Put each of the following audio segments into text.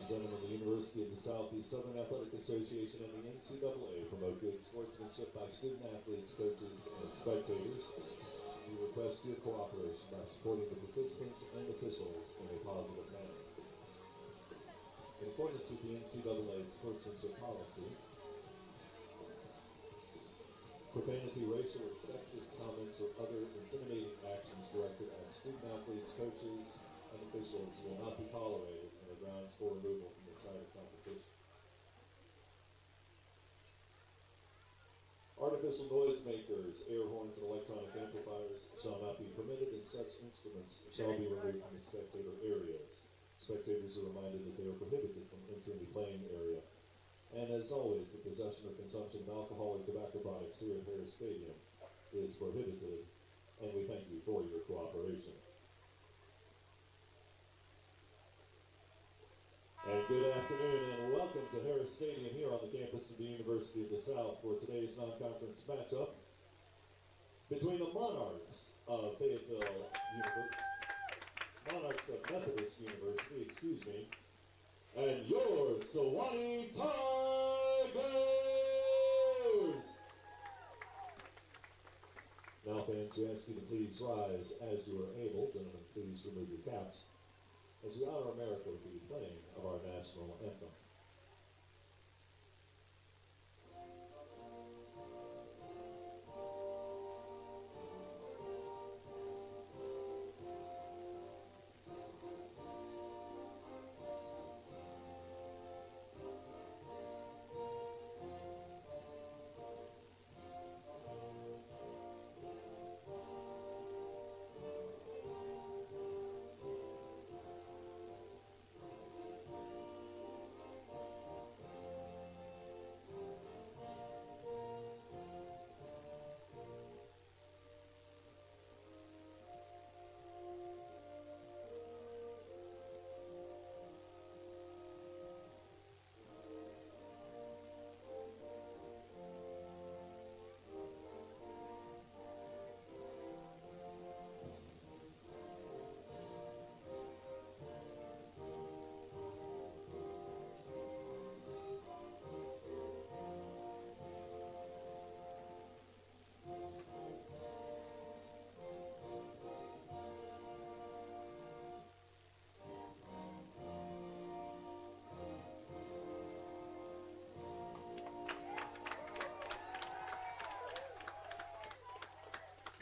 and gentlemen, the University of the South, the Southern Athletic Association, and the NCAA promote good sportsmanship by student athletes, coaches, and spectators. We request your cooperation by supporting the participants and officials in a positive manner. In accordance with the NCAA sportsmanship policy, profanity, racial, or sexist comments, or other intimidating actions directed at student athletes, coaches, and officials will not be tolerated and are grounds for removal from the site of competition. Artificial noisemakers, air horns, and electronic amplifiers shall not be permitted, and such instruments shall be removed from the spectator areas. Spectators are reminded that they are prohibited from entering the playing area. And as always, the possession or consumption of alcohol or tobacco products here at Harris Stadium is prohibited, and we thank you for your cooperation. And good afternoon, and welcome to Harris Stadium here on the campus of the University of the South for today's non-conference matchup between the Monarchs of Fayetteville University, Monarchs of Methodist University, and your Sewanee Tigers! Now, fans, we ask you to please rise as you are able. Gentlemen, please remove your caps as we honor America with the playing of our national anthem.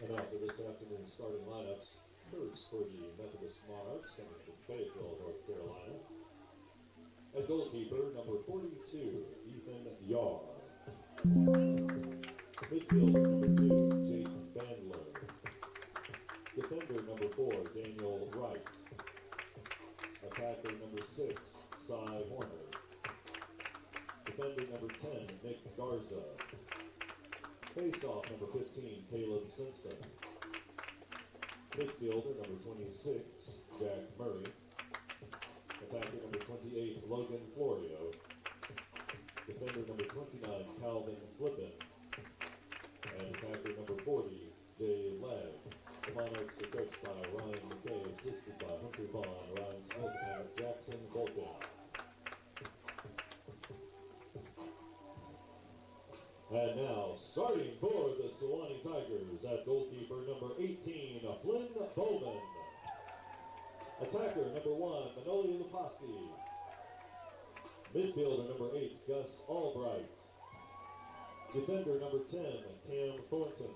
And after this afternoon's starting lineups, first for the Methodist Monarchs coming from Fayetteville, North Carolina. At goalkeeper, number 42, Ethan Yar. Midfielder, number 2, Jake Bandler. Defender, number 4, Daniel Wright. Attacker, number 6, Cy Horner. Defender, number 10, Nick Garza. Face-off, number 15, Caleb Simpson. Midfielder, number 26, Jack Murray. Attacker, number 28, Logan Florio. Defender, number 29, Calvin Flippin. And attacker, number 40, Jay Legg. The Monarchs are coached by Ryan McKay, assisted by Hunter Vaughn, Ryan Smith, and Jackson Volkin. And now, starting for the Sewanee Tigers at goalkeeper, number 18, Flynn Bowman. Attacker, number 1, Manoli Lupasi. Midfielder, number 8, Gus Albright. Defender, number 10, Cam Thornton.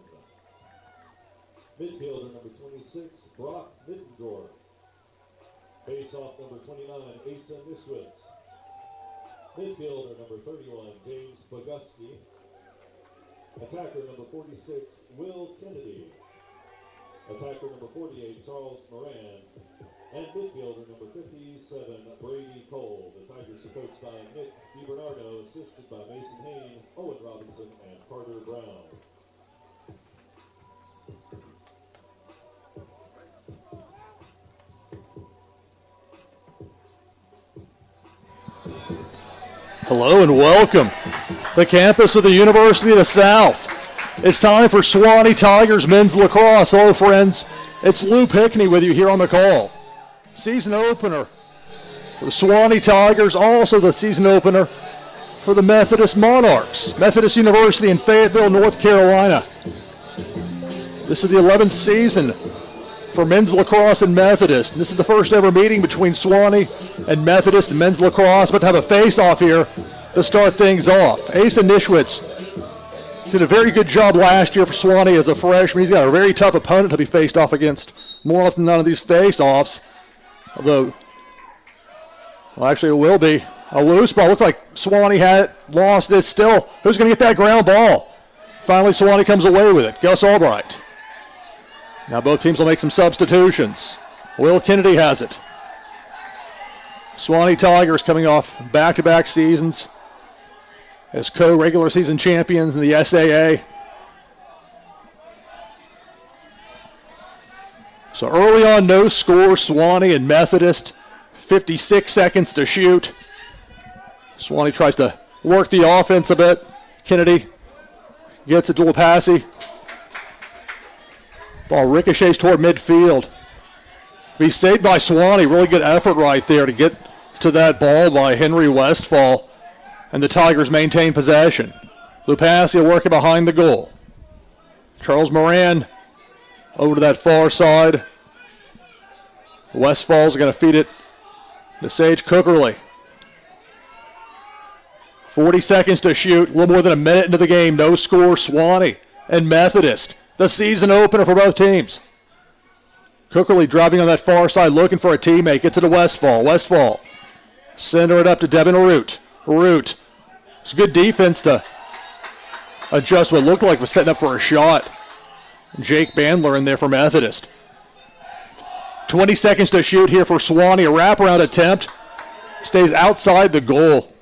Midfielder, number 26, Brock Middendorf. Face-off, number 29, Asa Mishwitz. Midfielder, number 31, James Boguski. Attacker number 46, Will Kennedy. Attacker number 48, Charles Moran. And midfielder number 57, Brady Cole. The Tigers are coached by Nick DiBernardo, assisted by Mason Hain, Owen Robinson, and Carter Brown. Hello and welcome. The campus of the University of the South. It's time for Sewanee Tigers men's lacrosse. Hello, friends. It's Lou Pickney with you here on the call. Season opener for the Sewanee Tigers, also the season opener for the Methodist Monarchs. Methodist University in Fayetteville, North Carolina. This is the 11th season for men's lacrosse and Methodist. And this is the first ever meeting between Sewanee and Methodist and men's lacrosse, but to have a face-off here to start things off. Asa Nischwitz did a very good job last year for Sewanee as a freshman. He's got a very tough opponent to be faced off against more often than none of these face-offs. Although, well, actually it will be a loose ball. Looks like Sewanee had it, lost it still. Who's going to get that ground ball? Finally, Sewanee comes away with it. Gus Albright. Now both teams will make some substitutions. Will Kennedy has it. Sewanee Tigers coming off back-to-back seasons as co-regular season champions in the SAA. So early on, no score. Sewanee and Methodist, 56 seconds to shoot. Sewanee tries to work the offense a bit. Kennedy gets it to Lepasi. Ball ricochets toward midfield. Be saved by Sewanee. Really good effort right there to get to that ball by Henry Westfall. And the Tigers maintain possession. Lepasi working behind the goal. Charles Moran over to that far side. Westfall's going to feed it to Sage Cookerly. 40 seconds to shoot. A little more than a minute into the game. No score. Sewanee and Methodist. The season opener for both teams. Cookerly driving on that far side, looking for a teammate. Gets it to Westfall. Westfall. Center it up to Devin Root. Root. It's good defense to adjust what looked like was setting up for a shot. Jake Bandler in there for Methodist. 20 seconds to shoot here for Sewanee. A wraparound attempt. Stays outside the goal.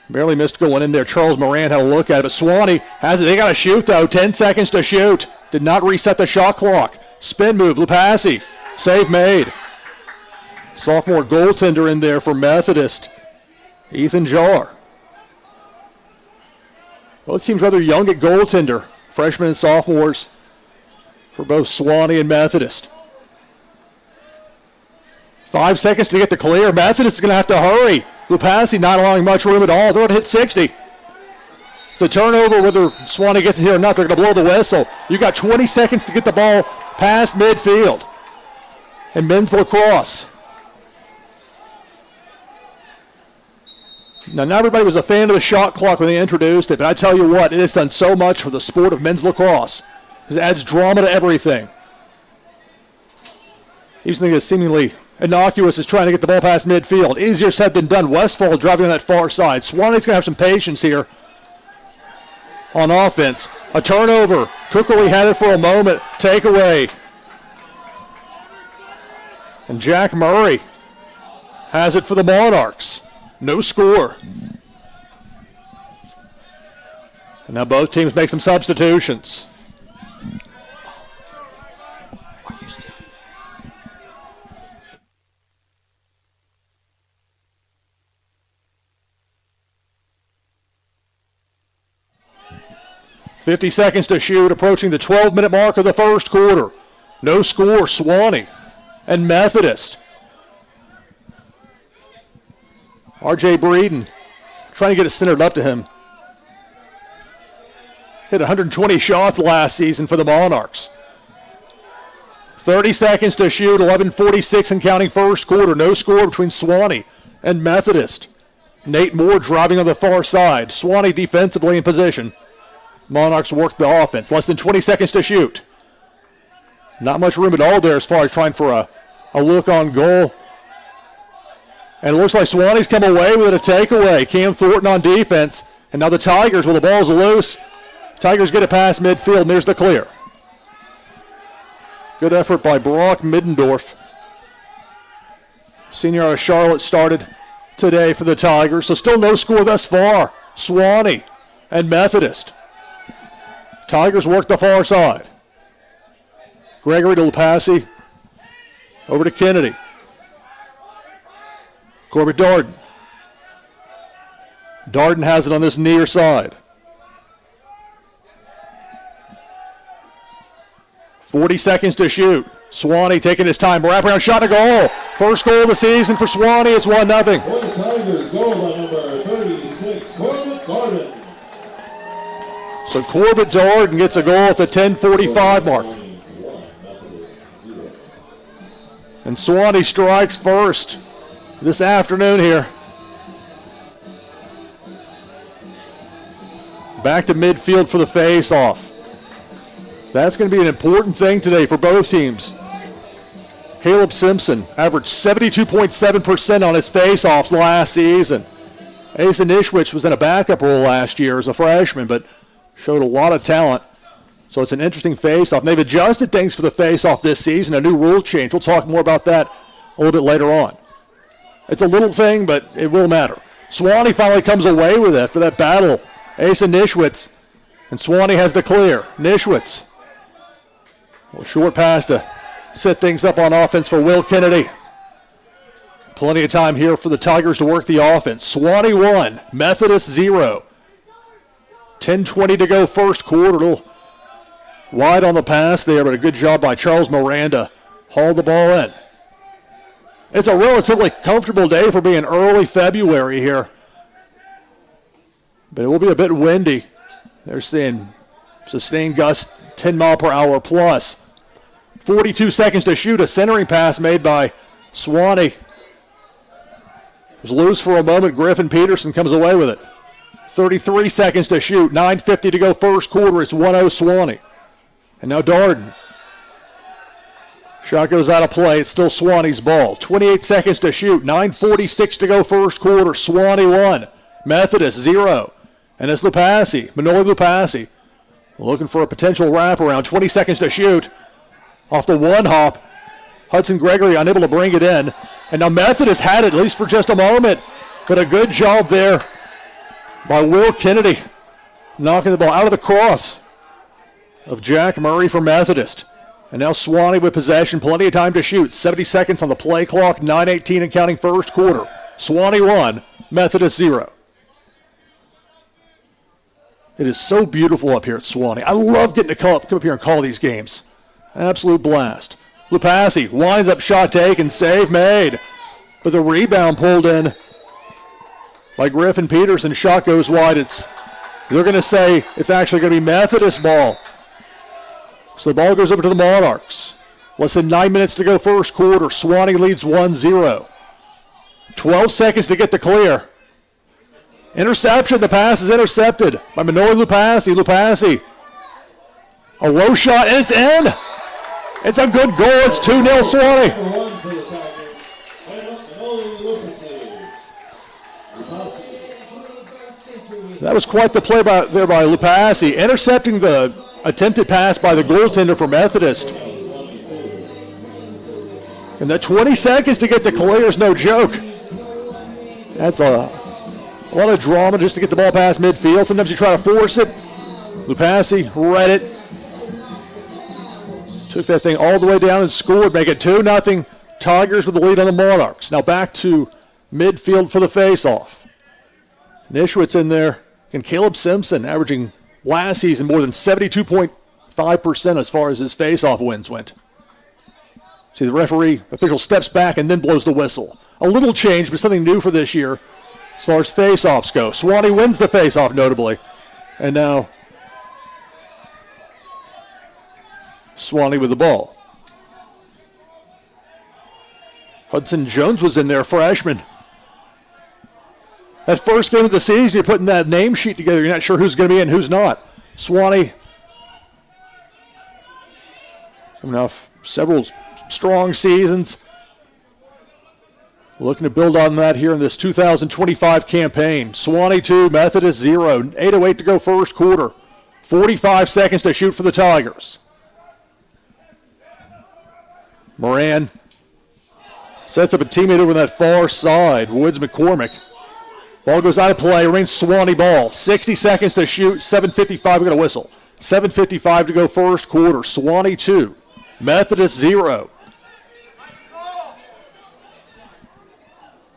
Barely missed going in there. Charles Moran had a look at it, but Sewanee has it. They got to shoot, though. 10 seconds to shoot. Did not reset the shot clock. Spin move. Lepasi. Save made. Sophomore goaltender in there for Methodist. Ethan Jar. Both teams rather young at goaltender. Freshmen and sophomores for both Sewanee and Methodist. 5 seconds to get the clear. Methodist is going to have to hurry. Lepasi not allowing much room at all. They're going to hit 60. It's a turnover, whether Sewanee gets it here or not. They're going to blow the whistle. You got 20 seconds to get the ball past midfield. And men's lacrosse. Now, not everybody was a fan of the shot clock when they introduced it, but I tell you what, it has done so much for the sport of men's lacrosse. It adds drama to everything. Even something that's seemingly innocuous is trying to get the ball past midfield. Easier said than done. Westfall driving on that far side. Sewanee's going to have some patience here on offense. A turnover. Cookerly had it for a moment. Takeaway. And Jack Murray has it for the Monarchs. No score. And now both teams make some substitutions. 50 seconds to shoot, approaching the 12-minute mark of the first quarter. No score, Sewanee and Methodist. R.J. Breeden trying to get it centered up to him. Hit 120 shots last season for the Monarchs. 30 seconds to shoot, 11:46 and counting first quarter. No score between Sewanee and Methodist. Nate Moore driving on the far side. Sewanee defensively in position. Monarchs work the offense. Less than 20 seconds to shoot. Not much room at all there as far as trying for a look on goal. And it looks like Sewanee's come away with a takeaway. Cam Thornton on defense. And now the Tigers, well, the ball's loose. Tigers get it past midfield, and there's the clear. Good effort by Brock Middendorf. Senior out of Charlotte started today for the Tigers. So still no score thus far. Sewanee and Methodist. Tigers work the far side. Gregory to Lepasi. Over to Kennedy. Corbett Darden. Darden has it on this near side. 40 seconds to shoot. Sewanee taking his time. Wraparound shot and goal. First goal of the season for Sewanee. It's 1-0. For the Tigers, goal by number 36, Corbett Gordon. So Corbett Gordon gets a goal at the 10:45 mark. And Sewanee strikes first this afternoon here. Back to midfield for the face-off. That's going to be an important thing today for both teams. Caleb Simpson averaged 72.7% on his face-offs last season. Asa Nishwich was in a backup role last year as a freshman, but showed a lot of talent. So it's an interesting face-off. And they've adjusted things for the face-off this season, a new rule change. We'll talk more about that a little bit later on. It's a little thing, but it will matter. Sewanee finally comes away with it for that battle. Asa Nishwitz, and Sewanee has the clear. Nishwitz, a short pass to set things up on offense for Will Kennedy. Plenty of time here for the Tigers to work the offense. Sewanee 1, Methodist 0. 10:20 to go first quarter. A little wide on the pass there, but a good job by Charles Miranda. Hauled the ball in. It's a relatively comfortable day for being early February here. But it will be a bit windy. They're seeing sustained gusts 10 mile per hour plus. 42 seconds to shoot. A centering pass made by Sewanee. It was loose for a moment. Griffin Peterson comes away with it. 33 seconds to shoot. 9:50 to go first quarter. It's 1-0 Sewanee. And now Darden. Shot goes out of play. It's still Sewanee's ball. 28 seconds to shoot. 9:46 to go first quarter. Sewanee 1. Methodist 0. And it's Lupasi, Manoy Lupasi, looking for a potential wraparound. 20 seconds to shoot. Off the one hop, Hudson Gregory unable to bring it in. And now Methodist had it, at least for just a moment. But a good job there by Will Kennedy, knocking the ball out of the cross of Jack Murray for Methodist. And now Sewanee with possession, plenty of time to shoot. 70 seconds on the play clock, 9:18 and counting first quarter. Sewanee 1, Methodist 0. It is so beautiful up here at Sewanee. I love getting to come up here and call these games. Absolute blast. Lupasi winds up, shot taken, save made. But the rebound pulled in by Griffin Peterson. Shot goes wide. They're going to say it's actually going to be Methodist ball. So the ball goes over to the Monarchs. Less than 9 minutes to go first quarter. Sewanee leads 1-0. 12 seconds to get the clear. Interception. The pass is intercepted by Manoy Lupasi. Lupasi. A low shot, and it's in. It's a good goal. It's 2-0 Sewanee. That was quite the play there by Lupasi, intercepting the attempted pass by the goaltender for Methodist. And that 20 seconds to get the clear is no joke. That's a lot of drama just to get the ball past midfield. Sometimes you try to force it. Lupasi read it. Took that thing all the way down and scored. Make it 2-0. Tigers with the lead on the Monarchs. Now back to midfield for the face-off. Nishwitz in there. And Caleb Simpson averaging last season more than 72.5% as far as his face-off wins went. See, the referee official steps back and then blows the whistle. A little change, but something new for this year as far as face-offs go. Sewanee wins the face-off notably. And now Sewanee with the ball. Hudson Jones was in there, freshman. That first game of the season, you're putting that name sheet together. You're not sure who's going to be in, who's not. Sewanee coming off several strong seasons. Looking to build on that here in this 2025 campaign. Sewanee 2, Methodist 0. 8:08 to go first quarter. 45 seconds to shoot for the Tigers. Moran sets up a teammate over on that far side. Woods McCormick. Ball goes out of play. Remains Sewanee ball. 60 seconds to shoot. 7:55. We got a whistle. 7:55 to go first quarter. Sewanee 2, Methodist 0.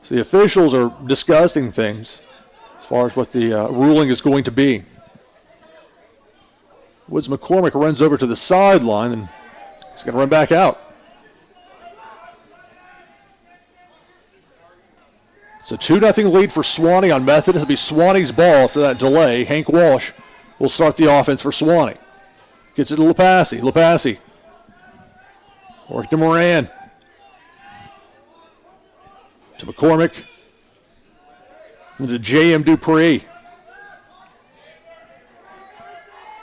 So the officials are discussing things as far as what the ruling is going to be. Woods McCormick runs over to the sideline, and he's going to run back out. It's a 2-0 lead for Sewanee on Methodist. It'll be Sewanee's ball after that delay. Hank Walsh will start the offense for Sewanee. Gets it to Lapassi. Lapassi. Work to Moran. To McCormick. And to J.M. Dupree.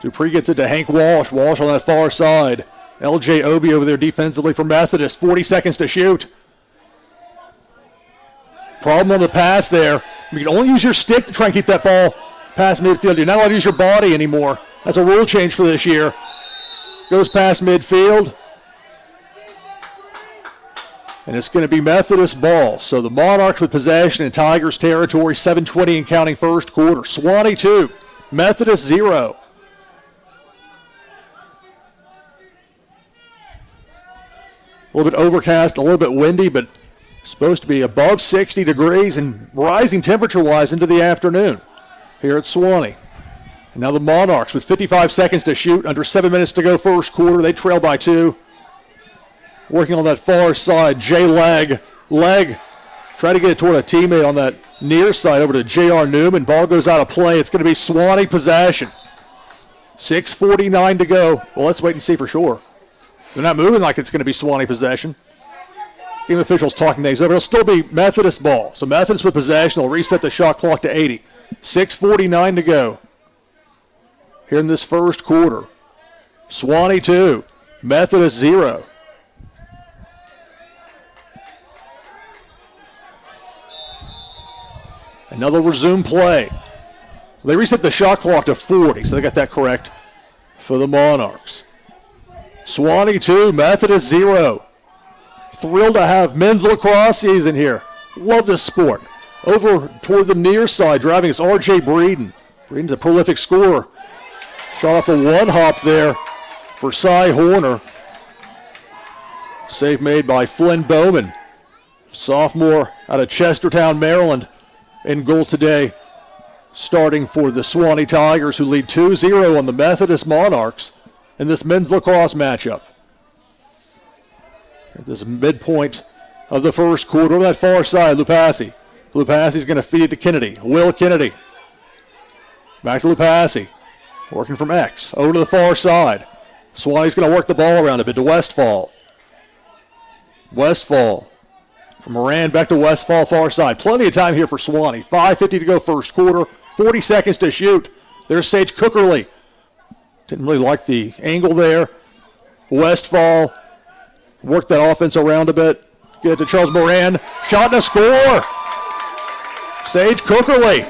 Dupree gets it to Hank Walsh. Walsh on that far side. L.J. Obie over there defensively for Methodist. 40 seconds to shoot. Problem on the pass there. You can only use your stick to try and keep that ball past midfield. You're not allowed to use your body anymore. That's a rule change for this year. Goes past midfield. And it's going to be Methodist ball. So the Monarchs with possession in Tigers territory. 7:20 and counting first quarter. Sewanee 2. Methodist 0. A little bit overcast, a little bit windy, but supposed to be above 60 degrees and rising temperature-wise into the afternoon here at Sewanee. And now the Monarchs with 55 seconds to shoot, under 7 minutes to go first quarter. They trail by 2. Working on that far side, Jay Legg. Legg try to get it toward a teammate on that near side over to J.R. Newman. Ball goes out of play. It's going to be Sewanee possession. 6:49 to go. Well, let's wait and see for sure. They're not moving like it's going to be Sewanee possession. Game officials talking things over. It'll still be Methodist ball. So Methodist with possession will reset the shot clock to 80. 6:49 to go here in this first quarter. Sewanee 2, Methodist 0. And now they'll resume play. They reset the shot clock to 40, so they got that correct for the Monarchs. Sewanee 2, Methodist 0. Thrilled to have men's lacrosse season here. Love this sport. Over toward the near side, driving is R.J. Breeden. Breeden's a prolific scorer. Shot off the one hop there for Cy Horner. Save made by Flynn Bowman, sophomore out of Chestertown, Maryland, in goal today. Starting for the Sewanee Tigers, who lead 2-0 on the Methodist Monarchs in this men's lacrosse matchup. At this midpoint of the first quarter, on that far side, Lupassi. Lupassi's going to feed it to Kennedy. Will Kennedy. Back to Lupassi. Working from X. Over to the far side. Sewanee's going to work the ball around a bit to Westfall. Westfall. From Moran back to Westfall, far side. Plenty of time here for Sewanee. 5:50 to go first quarter. 40 seconds to shoot. There's Sage Cookerly. Didn't really like the angle there. Westfall worked that offense around a bit. Get it to Charles Moran. Shot and a score. Sage Cookerly.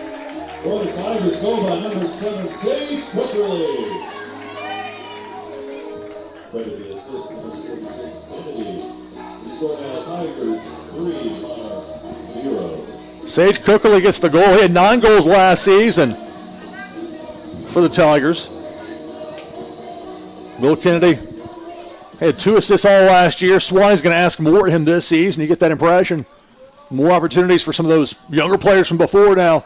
For the Tigers, goal by number 7, Sage Cookerly. Ready to assist number 46, Kennedy. The score now Tigers 3, Monarchs 0. Sage Cookerly gets the goal. He had 9 goals last season for the Tigers. Will Kennedy had 2 assists all last year. Sewanee's going to ask more of him this season. You get that impression. More opportunities for some of those younger players from before now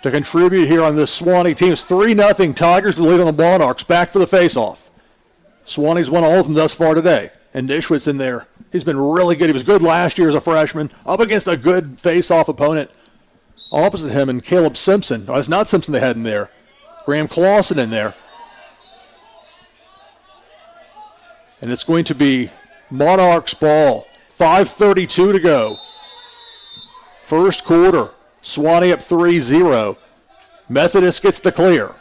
to contribute here on this Sewanee team. It's 3-0. Tigers the lead on the Monarchs. Back for the face-off. Sewanee's won all of them thus far today. And Nishwit's in there. He's been really good. He was good last year as a freshman. Up against a good face-off opponent. Opposite him and Caleb Simpson. Oh, it's not Simpson they had in there. Graham Clausen in there. And it's going to be Monarchs ball. 5:32 to go. First quarter. Sewanee up 3-0. Methodist gets the clear.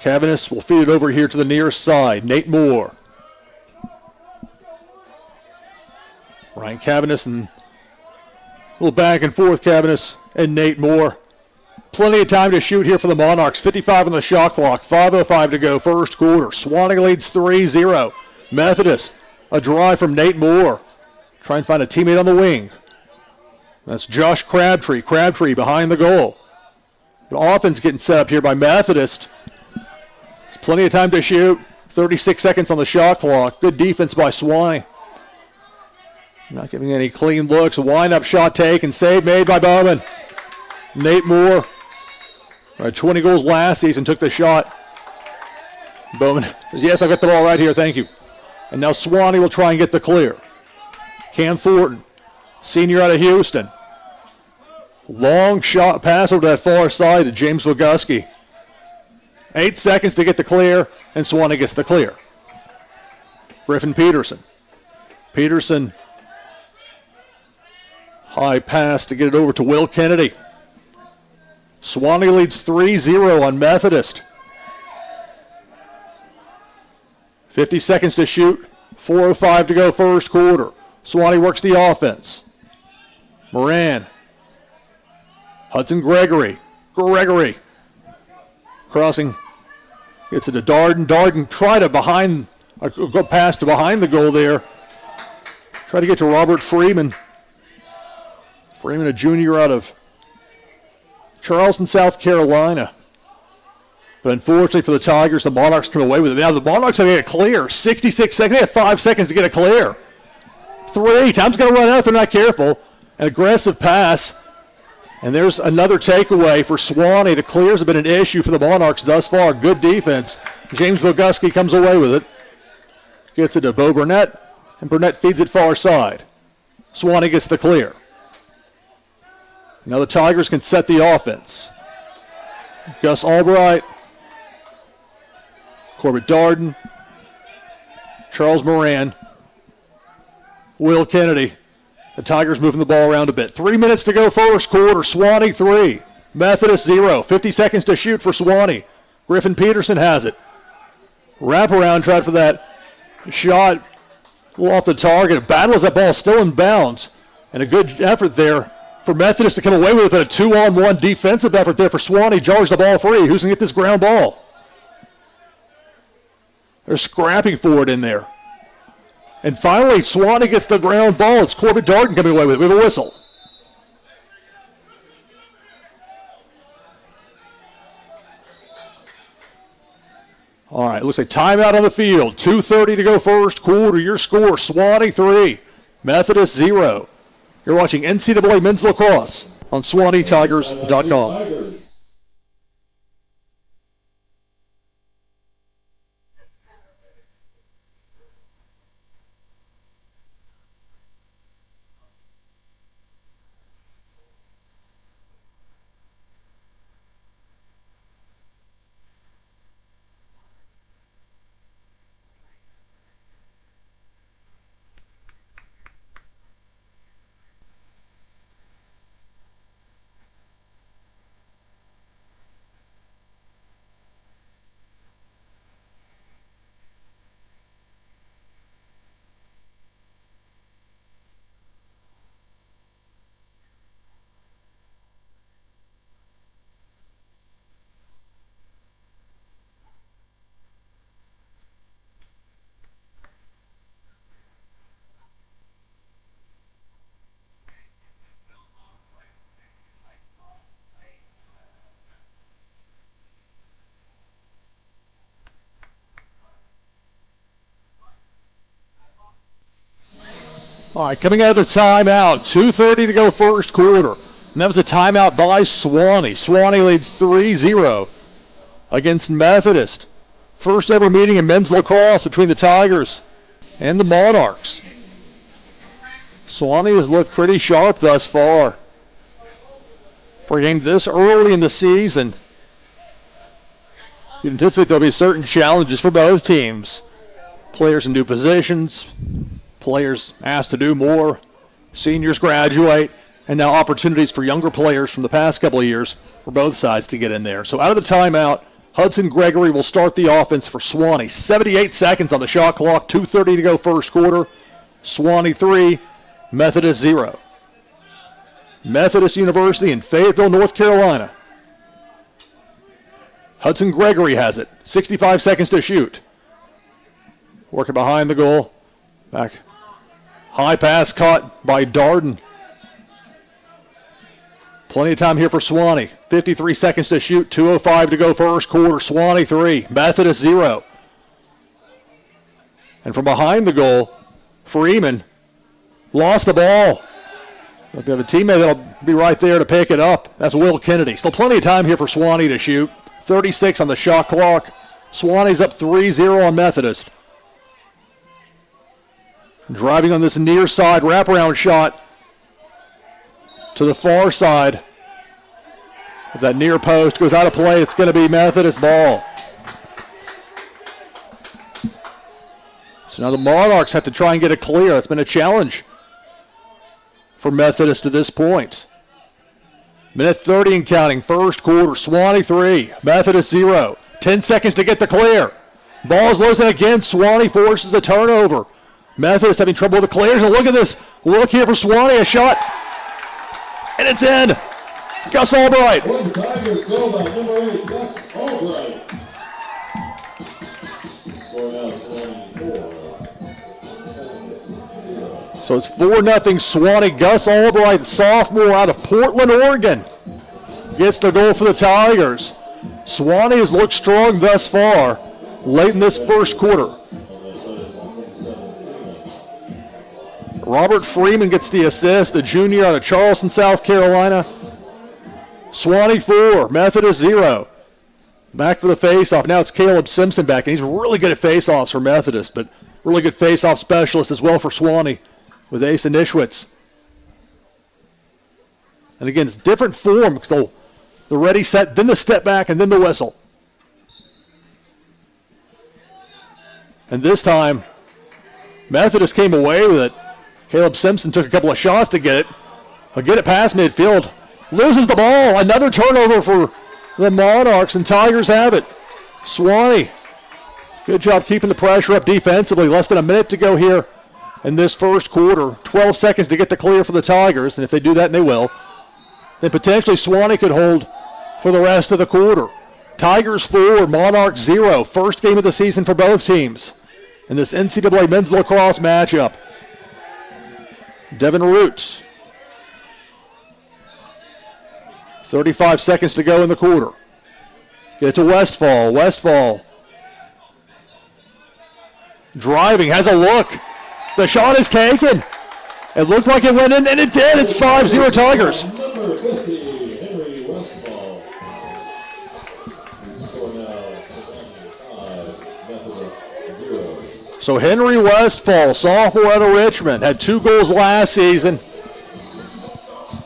Cavanis will feed it over here to the near side. Nate Moore. Ryan Cavanis and a little back and forth Cavanis and Nate Moore. Plenty of time to shoot here for the Monarchs. 55 on the shot clock. 5:05 to go first quarter. Sewanee leads 3-0. Methodist, a drive from Nate Moore. Try and find a teammate on the wing. That's Josh Crabtree. Crabtree behind the goal. The offense getting set up here by Methodist. There's plenty of time to shoot. 36 seconds on the shot clock. Good defense by Sewanee. Not giving any clean looks. A wind-up shot taken. Save made by Bowman. Nate Moore. 20 goals last season. Took the shot. Bowman says, yes, I've got the ball right here. Thank you. And now Sewanee will try and get the clear. Cam Thornton, senior out of Houston. Long shot pass over to that far side to James Boguski. 8 seconds to get the clear, and Sewanee gets the clear. Griffin Peterson. Peterson, high pass to get it over to Will Kennedy. Sewanee leads 3-0 on Methodist. 50 seconds to shoot, 4:05 to go first quarter. Sewanee works the offense. Moran. Hudson Gregory. Crossing. Gets it to Darden. Darden tried to go past to behind the goal there. Try to get to Robert Freeman. Freeman, a junior out of Charleston, South Carolina. But unfortunately for the Tigers, the Monarchs come away with it. Now the Monarchs have to get it clear. 66 seconds. They have 5 seconds to get it clear. 3. Time's going to run out if they're not careful. An aggressive pass. And there's another takeaway for Sewanee. The clears have been an issue for the Monarchs thus far. Good defense. James Boguski comes away with it. Gets it to Bo Burnett. And Burnett feeds it far side. Sewanee gets the clear. Now the Tigers can set the offense. Gus Albright. Corbett Darden. Charles Moran. Will Kennedy. The Tigers moving the ball around a bit. 3 minutes to go first quarter. Sewanee 3. Methodist 0. 50 seconds to shoot for Sewanee. Griffin Peterson has it. Wraparound tried for that shot. A little off the target. A battle as that ball still in bounds. And a good effort there for Methodist to come away with it. But a 2-on-1 defensive effort there for Sewanee. Jars the ball free. Who's going to get this ground ball? They're scrapping for it in there. And finally, Sewanee gets the ground ball. It's Corbett Darden coming away with it. We have a whistle. All right, looks like timeout on the field. 2:30 to go first quarter. Your score, Sewanee 3, Methodist 0. You're watching NCAA Men's Lacrosse on SewaneeTigers.com. All right, coming out of the timeout, 2:30 to go first quarter. And that was a timeout by Sewanee. Sewanee leads 3-0 against Methodist. First ever meeting in men's lacrosse between the Tigers and the Monarchs. Sewanee has looked pretty sharp thus far for a game this early in the season. You anticipate there'll be certain challenges for both teams. Players in new positions, players asked to do more, seniors graduate, and now opportunities for younger players from the past couple of years for both sides to get in there. So out of the timeout, Hudson Gregory will start the offense for Sewanee. 78 seconds on the shot clock, 2:30 to go first quarter. Sewanee 3, Methodist 0. Methodist University in Fayetteville, North Carolina. Hudson Gregory has it. 65 seconds to shoot. Working behind the goal. Back. High pass caught by Darden. Plenty of time here for Sewanee. 53 seconds to shoot. 2:05 to go first quarter. Sewanee 3, Methodist 0. And from behind the goal, Freeman lost the ball. We have a teammate that'll be right there to pick it up. That's Will Kennedy. Still plenty of time here for Sewanee to shoot. 36 on the shot clock. Sewanee's up 3-0 on Methodist. Driving on this near side wraparound shot to the far side. If that near post goes out of play, it's going to be Methodist ball. So now the Monarchs have to try and get it clear. It's been a challenge for Methodist to this point. Minute 30 and counting, first quarter. Sewanee 3, Methodist 0. 10 seconds to get the clear. Ball's loose, and again, Sewanee forces a turnover. Methodist having trouble with the clears, and look at this. Look here for Sewanee, a shot, and it's in. Gus Albright. The Tigers go by number 8, Gus Albright. Score now, Sewanee 4. So it's 4-0 Sewanee. Gus Albright, sophomore out of Portland, Oregon, gets the goal for the Tigers. Sewanee has looked strong thus far late in this first quarter. Robert Freeman gets the assist, the junior out of Charleston, South Carolina. Sewanee 4, Methodist 0. Back for the faceoff. Now it's Caleb Simpson back, and he's really good at faceoffs for Methodist, but really good faceoff specialist as well for Sewanee with Asa Nischwitz. And again, it's different form. So the ready, set, then the step back, and then the whistle. And this time, Methodist came away with it. Caleb Simpson took a couple of shots to get it. He'll get it past midfield. Loses the ball. Another turnover for the Monarchs, and Tigers have it. Sewanee, good job keeping the pressure up defensively. Less than a minute to go here in this first quarter. 12 seconds to get the clear for the Tigers, and if they do that, and they will, then potentially Sewanee could hold for the rest of the quarter. Tigers 4, Monarchs 0. First game of the season for both teams in this NCAA men's lacrosse matchup. Devin Roots. 35 seconds to go in the quarter. Get it to Westfall. Westfall driving, has a look. The shot is taken. It looked like it went in, and it did. It's 5-0 Tigers. Number 50, Henry Westfall. Score now, 5, Methodist 0. So Henry Westfall, sophomore out of Richmond, had 2 goals last season.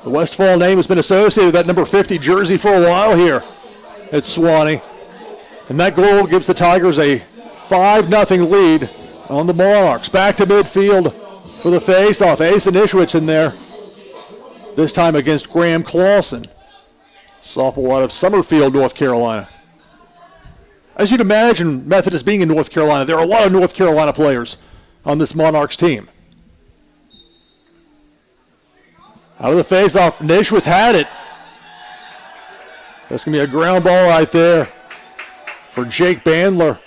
The Westfall name has been associated with that number 50 jersey for a while here at Sewanee. And that goal gives the Tigers a 5-0 lead on the Monarchs. Back to midfield for the face-off. Asa Nischwitz in there. This time against Graham Clausen, sophomore out of Summerfield, North Carolina. As you'd imagine, Methodist being in North Carolina, there are a lot of North Carolina players on this Monarchs team. Out of the face-off, Nischwitz had it. That's going to be a ground ball right there for Jake Bandler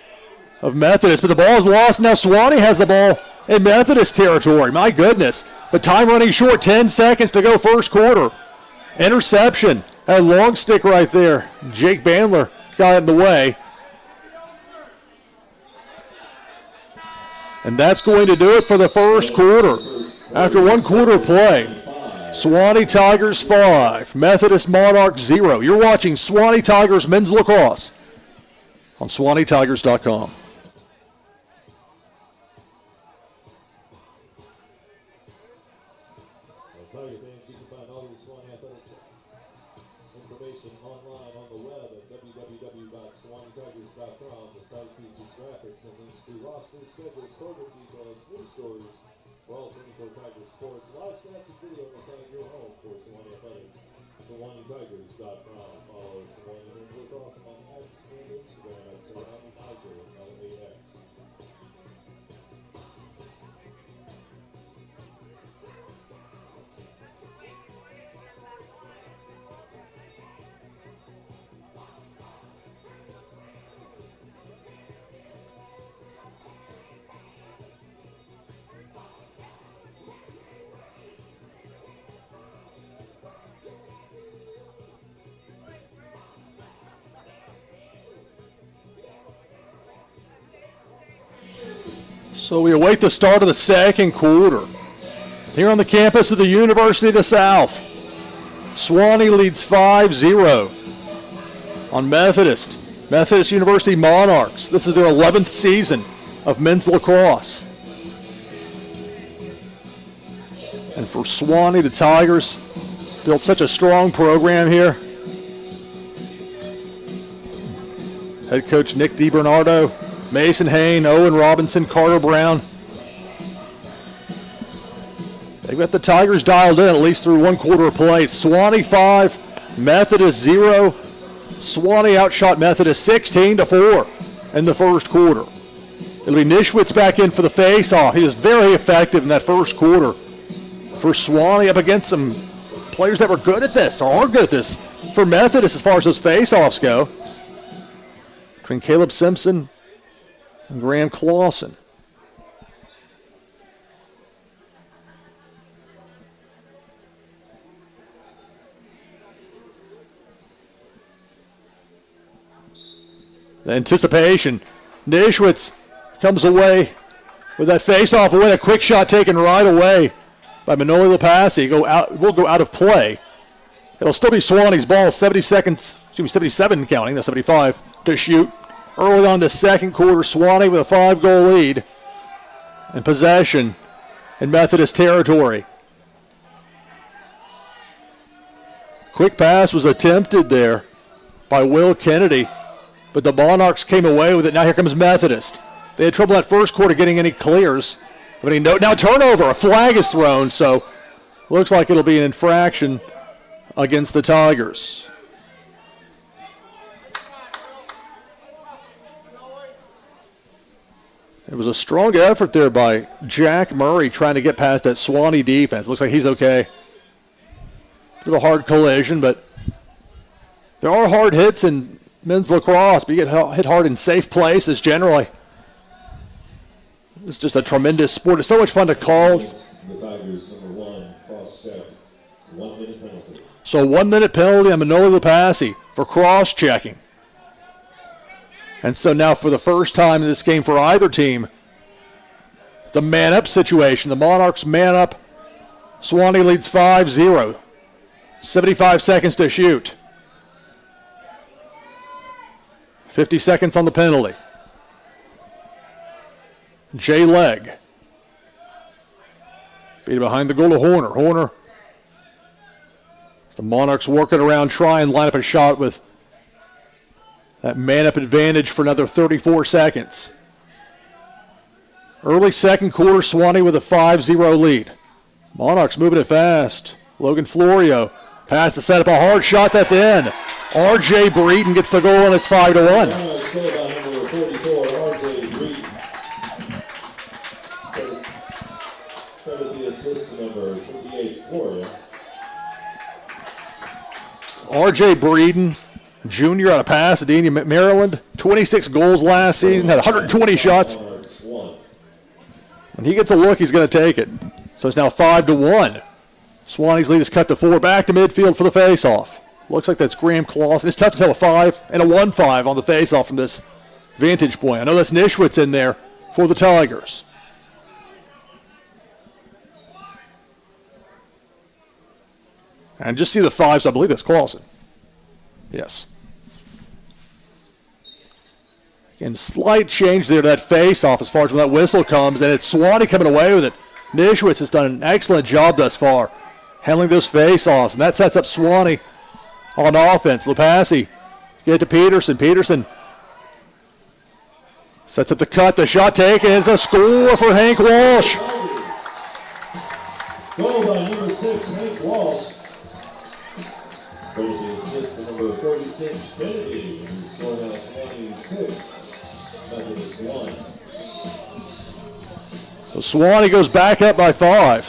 of Methodist. But the ball is lost. Now Sewanee has the ball in Methodist territory. My goodness. But time running short. 10 seconds to go first quarter. Interception. A long stick right there. Jake Bandler got it in the way. And that's going to do it for the first quarter. After one quarter of play, Sewanee Tigers 5, Methodist Monarchs 0. You're watching Sewanee Tigers men's lacrosse on SewaneeTigers.com. Tiger fans, you can find all the Sewanee Athletics information online on the web at www.SewaneeTigers.com. The site features graphics and links to rosters, schedules, program details, news stories for all 24 Tiger sports, live stats and video on the site of your home for Sewanee Athletics. SewaneeTigers.com. Follow Sewanee men's lacrosse on X and Instagram at Sewanee Tiger, LAX. So we await the start of the second quarter here on the campus of the University of the South. Sewanee leads 5-0 on Methodist. Methodist University Monarchs. This is their 11th season of men's lacrosse. And for Sewanee, the Tigers built such a strong program here. Head coach Nick DiBernardo, Mason Hain, Owen Robinson, Carter Brown. They've got the Tigers dialed in at least through one quarter of play. Sewanee 5, Methodist 0. Sewanee outshot Methodist 16-4 in the first quarter. It'll be Nischwitz back in for the face-off. He was very effective in that first quarter for Sewanee up against some players that were good at this, or are good at this, for Methodist as far as those face-offs go. Between Caleb Simpson and Graham Clausen. The anticipation. Nischwitz comes away with that face-off win. A quick shot taken right away by Manoli Lapassi. Will go out of play. It'll still be Sewanee's ball. 77 counting, no 75 to shoot. Early on the second quarter, Sewanee with a 5-goal lead and possession in Methodist territory. Quick pass was attempted there by Will Kennedy, but the Monarchs came away with it. Now here comes Methodist. They had trouble that first quarter getting any clears. Now turnover, a flag is thrown, so looks like it'll be an infraction against the Tigers. It was a strong effort there by Jack Murray trying to get past that Sewanee defense. Looks like he's okay. Bit of a hard collision, but there are hard hits in men's lacrosse, but you get hit hard in safe places generally. It's just a tremendous sport. It's so much fun to call. The Tigers, number 1, cross-check, 1-minute penalty. So 1-minute penalty on Manoli Lapassi for cross-checking. And so now for the first time in this game for either team, it's a man-up situation. The Monarchs man up. Sewanee leads 5-0. 75 seconds to shoot. 50 seconds on the penalty. Jay Legg. Feed behind the goal to Horner. Horner. The Monarchs working around, try and line up a shot with that man-up advantage for another 34 seconds. Early second quarter, Sewanee with a 5-0 lead. Monarchs moving it fast. Logan Florio. Pass to set up a hard shot, that's in. R.J. Breeden gets the goal, and it's 5-1. R.J. Breeden, junior out of Pasadena, Maryland. 26 goals last season, had 120 shots. When he gets a look, he's going to take it. So it's now 5-1. Sewanee's lead is cut to 4. Back to midfield for the faceoff. Looks like that's Graham Clausen. It's tough to tell a 5 and a 1-5 on the faceoff from this vantage point. I know that's Nischwitz in there for the Tigers. And just see the 5s, I believe that's Clausen. Yes. Again, slight change there to that face-off as far as when that whistle comes, and it's Sewanee coming away with it. Nischwitz has done an excellent job thus far handling those face-offs, and that sets up Sewanee on offense. Lapassi get it to Peterson. Peterson sets up the cut. The shot taken. It's a score for Hank Walsh. Goal by number 6, Hank Walsh. There's the assist to number 36, Kennedy, who scored out Sewanee 6, Methodist 1. So Sewanee goes back up by 5.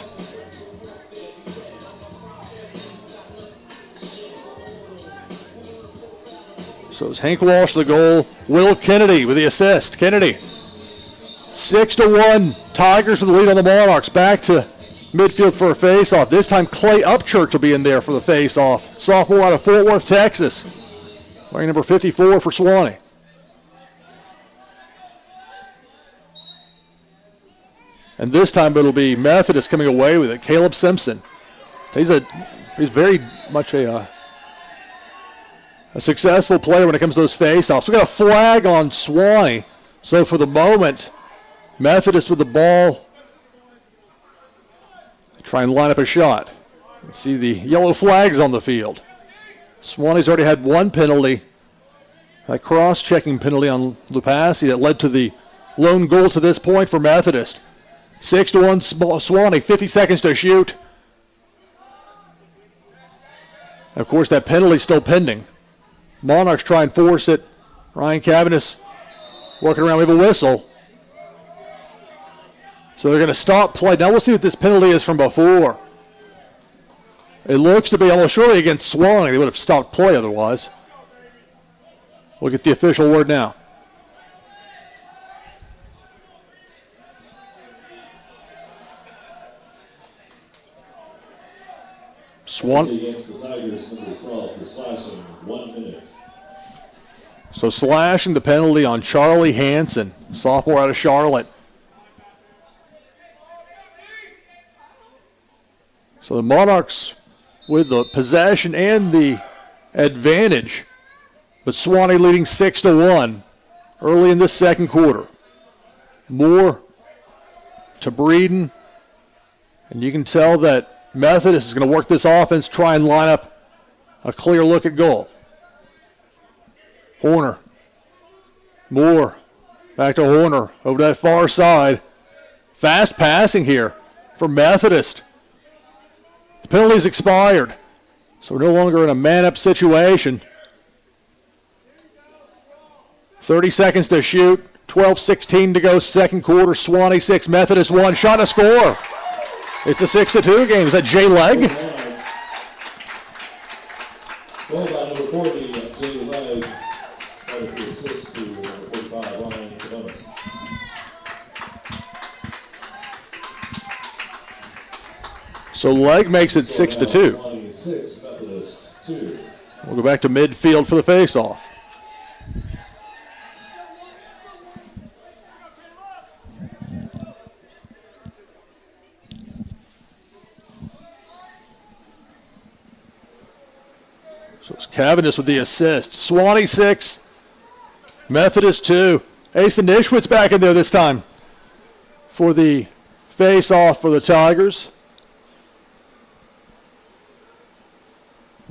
So it's Hank Walsh the goal. Will Kennedy with the assist. Kennedy. 6-1. Tigers with the lead on the Monarchs. Back to midfield for a face-off. This time Clay Upchurch will be in there for the face-off. Sophomore out of Fort Worth, Texas. Wearing number 54 for Sewanee. And this time it'll be Methodist coming away with it. Caleb Simpson. He's very much a successful player when it comes to those face-offs. We got a flag on Sewanee. So for the moment, Methodist with the ball Try and line up a shot. You see the yellow flags on the field. Sewanee's already had one penalty, a cross-checking penalty on Lupasi that led to the lone goal to this point for Methodist. 6-1 Sewanee, 50 seconds to shoot. Of course, that penalty's still pending. Monarchs try and force it. Ryan Cavanis working around with a whistle. So they're going to stop play. Now we'll see what this penalty is from before. It looks to be almost surely against Sewanee. They would have stopped play otherwise. We'll get the official word now. Against the Tigers, number 12, for slashing, 1 minute. So slashing the penalty on Charlie Hansen, sophomore out of Charlotte. So the Monarchs with the possession and the advantage, but Sewanee leading 6-1 early in this second quarter. Moore to Breeden, and you can tell that Methodist is going to work this offense, try and line up a clear look at goal. Horner. Moore. Back to Horner. Over to that far side. Fast passing here for Methodist. The penalty's expired. So we're no longer in a man-up situation. 30 seconds to shoot. 12-16 to go, second quarter. Sewanee 6, Methodist 1. Shot and a score. It's a 6-2 game. Is that Jay Legg? Goal by number 40, Jay Legg. That is the assist to number 45, Ryan Cavanis. So Legg makes it 6-2. Sewanee 6, Methodist 2. We'll go back to midfield for the faceoff. So it's Cavendish with the assist. Sewanee 6, Methodist 2. Asen Nishwitz back in there this time for the face-off for the Tigers.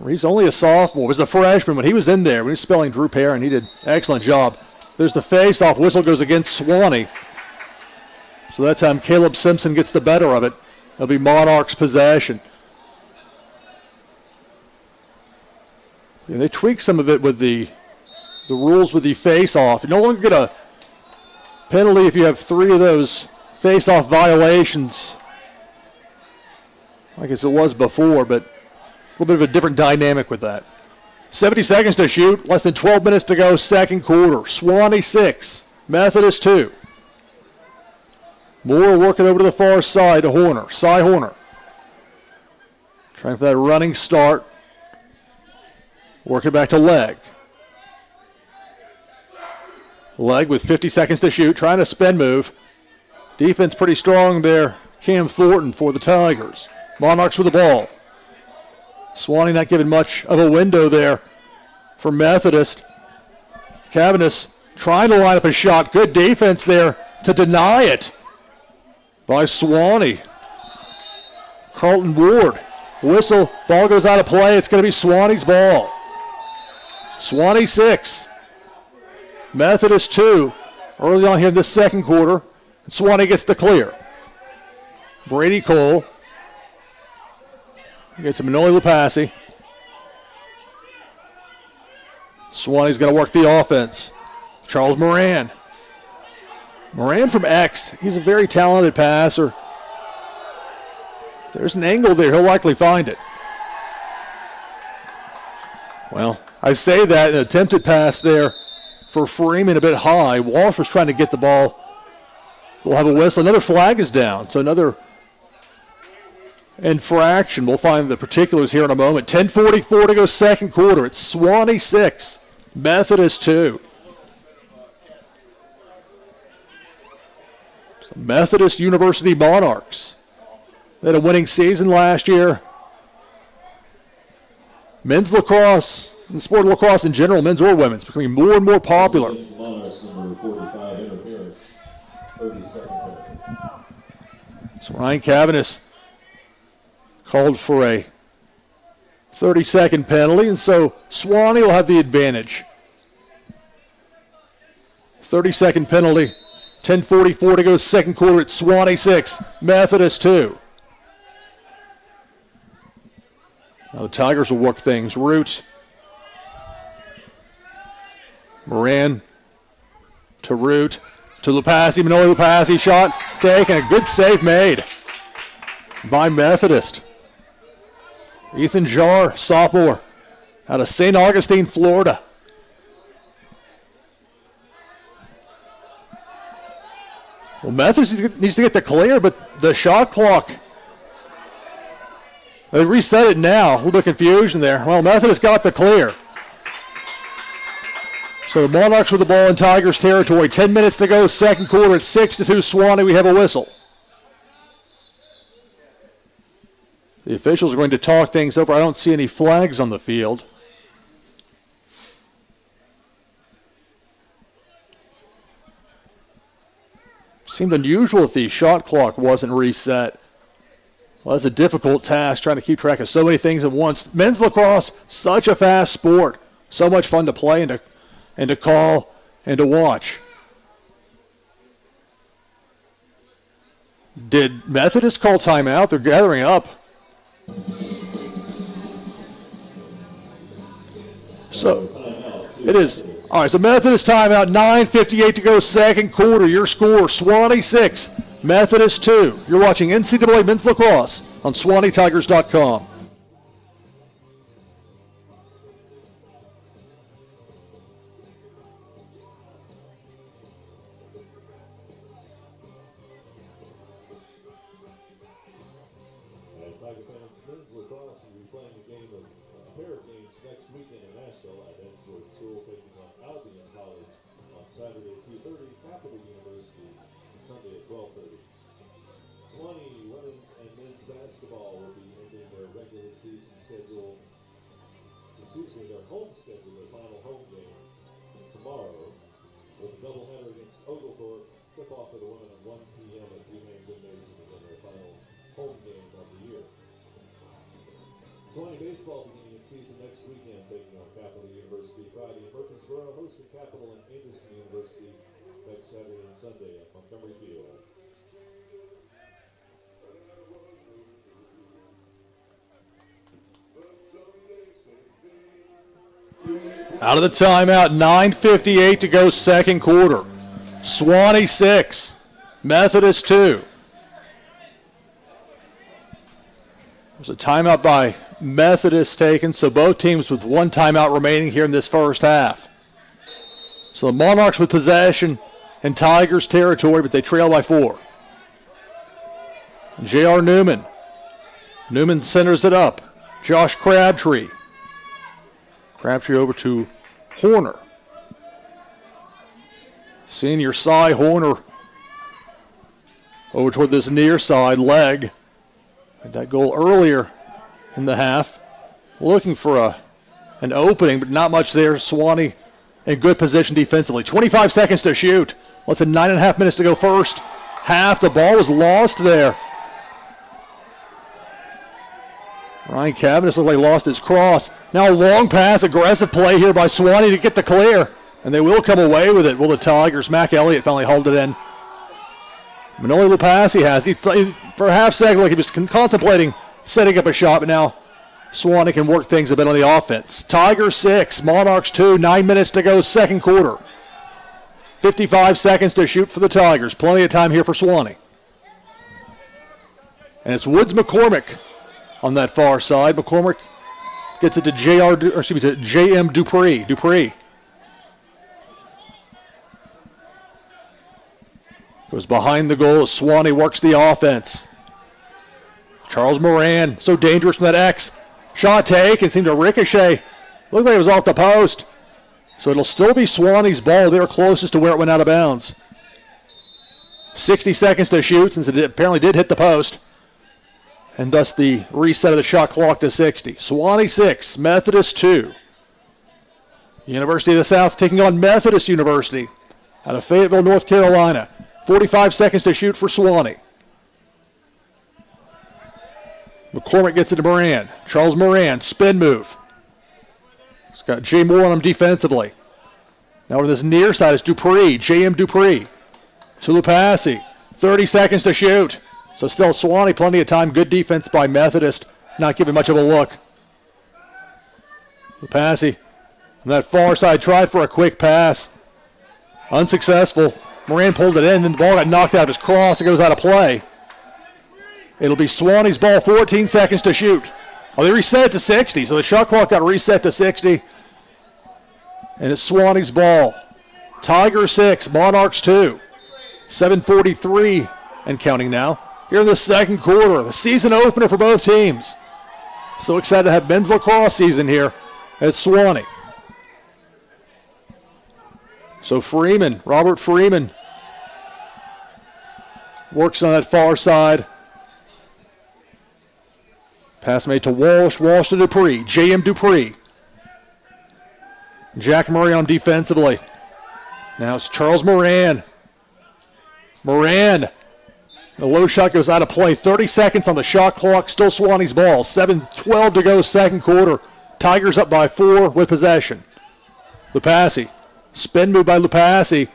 He's only a sophomore. He was a freshman when he was in there. When he was spelling Drew Perrin, he did an excellent job. There's the face-off. Whistle goes against Sewanee. So that time Caleb Simpson gets the better of it. It'll be Monarchs' possession. Yeah, they tweak some of it with the rules with the face-off. You no longer get a penalty if you have 3 of those face-off violations, like as it was before, but it's a little bit of a different dynamic with that. 70 seconds to shoot, less than 12 minutes to go, second quarter. Sewanee 6, Methodist 2. Moore working over to the far side to Horner. Cy Horner. Trying for that running start. Working back to Legg. Legg with 50 seconds to shoot, trying to spin move. Defense pretty strong there. Cam Thornton for the Tigers. Monarchs with the ball. Sewanee not giving much of a window there for Methodist. Cavaness trying to line up a shot. Good defense there to deny it by Sewanee. Carlton Ward. Whistle. Ball goes out of play. It's going to be Sewanee's ball. Sewanee 6. Methodist 2. Early on here in this second quarter. And Sewanee gets the clear. Brady Cole. Gets a Manoli Lupasi. Sewanee's going to work the offense. Charles Moran. Moran from X. He's a very talented passer. There's an angle there. He'll likely find it. Well, I say that, an attempted pass there for Freeman a bit high. Walsh was trying to get the ball. We'll have a whistle. Another flag is down, so another infraction. We'll find the particulars here in a moment. 10:44 to go second quarter. It's Sewanee 6, Methodist 2. So Methodist University Monarchs. They had a winning season last year. Men's lacrosse, and the sport of lacrosse in general, men's or women's, becoming more and more popular. Monarchs, number 45, interference. 30 seconds. So Ryan Cavanis called for a 30-second penalty, and so Sewanee will have the advantage. 30-second penalty, 10:44 to go second quarter. It's Sewanee 6, Methodist 2. Now the Tigers will work things. Root. Moran to Root. To Lupasi. Manoli Lupasi. Shot taken. A good save made by Methodist. Ethan Jarr, sophomore, out of St. Augustine, Florida. Well, Methodist needs to get the clear, but the shot clock, they reset it now. A little bit of confusion there. Well, Methodist got the clear. So the Monarchs with the ball in Tigers territory. 10 minutes to go, second quarter. It's 6-2 Sewanee. We have a whistle. The officials are going to talk things over. I don't see any flags on the field. Seemed unusual if the shot clock wasn't reset. Well, that's a difficult task, trying to keep track of so many things at once. Men's lacrosse, such a fast sport. So much fun to play and to call and to watch. Did Methodist call timeout? They're gathering up. So it is. All right, so Methodist timeout, 9:58 to go, second quarter. Your score, Sewanee 6, Methodist 2. You're watching NCAA Men's Lacrosse on SewaneeTigers.com. Sewanee baseball beginning its season next weekend, taking on Capital University Friday in Murfreesboro, hosting Capital and Anderson University next Saturday and Sunday at Montgomery Field. Out of the timeout, 9:58 to go, second quarter. Sewanee 6, Methodist 2. There's a timeout by Methodist taken, so both teams with one timeout remaining here in this first half. So the Monarchs with possession in Tigers territory, but they trail by 4. J.R. Newman. Newman centers it up. Josh Crabtree. Crabtree over to Horner. Senior Cy Horner over toward this near side leg. Had that goal earlier in the half. Looking for an opening, but not much there. Sewanee in good position defensively. 25 seconds to shoot. Less than 9.5 minutes to go first half. The ball was lost there. Ryan Cabanis looked like he lost his cross. Now a long pass, aggressive play here by Sewanee to get the clear. And they will come away with it. Will the Tigers? Mac Elliott finally hauled it in. Manoli Lupasi has. He for a half second, like he was contemplating setting up a shot, but now Sewanee can work things a bit on the offense. Tigers 6, Monarchs 2, 9 minutes to go, second quarter. 55 seconds to shoot for the Tigers. Plenty of time here for Sewanee. And it's Woods McCormick on that far side. McCormick gets it to to J.M. Dupree. Goes behind the goal as Sewanee works the offense. Charles Moran, so dangerous from that X. Shot take and seemed to ricochet. Looked like it was off the post. So it'll still be Sewanee's ball. They're closest to where it went out of bounds. 60 seconds to shoot since it apparently did hit the post. And thus the reset of the shot clock to 60. Sewanee 6, Methodist 2. University of the South taking on Methodist University out of Fayetteville, North Carolina. 45 seconds to shoot for Sewanee. McCormick gets it to Moran. Charles Moran, spin move. He's got Jay Moore on him defensively. Now on this near side is Dupree, J.M. Dupree. To Lupasi, 30 seconds to shoot. So still Sewanee, plenty of time. Good defense by Methodist, not giving much of a look. Lupasi on that far side tried for a quick pass. Unsuccessful. Moran pulled it in, and the ball got knocked out of his cross. It goes out of play. It'll be Sewanee's ball, 14 seconds to shoot. Oh, they reset it to 60, so the shot clock got reset to 60. And it's Sewanee's ball. Tigers 6, Monarchs 2. 7:43 and counting now. Here in the second quarter, the season opener for both teams. So excited to have men's lacrosse season here at Sewanee. So Freeman, Robert Freeman, works on that far side. Pass made to Walsh, Walsh to Dupree, J.M. Dupree. Jack Murray on defensively. Now it's Charles Moran. Moran. The low shot goes out of play. 30 seconds on the shot clock. Still Sewanee's ball. 7:12 to go second quarter. Tigers up by 4 with possession. Lupasi. Spin move by Lupasi.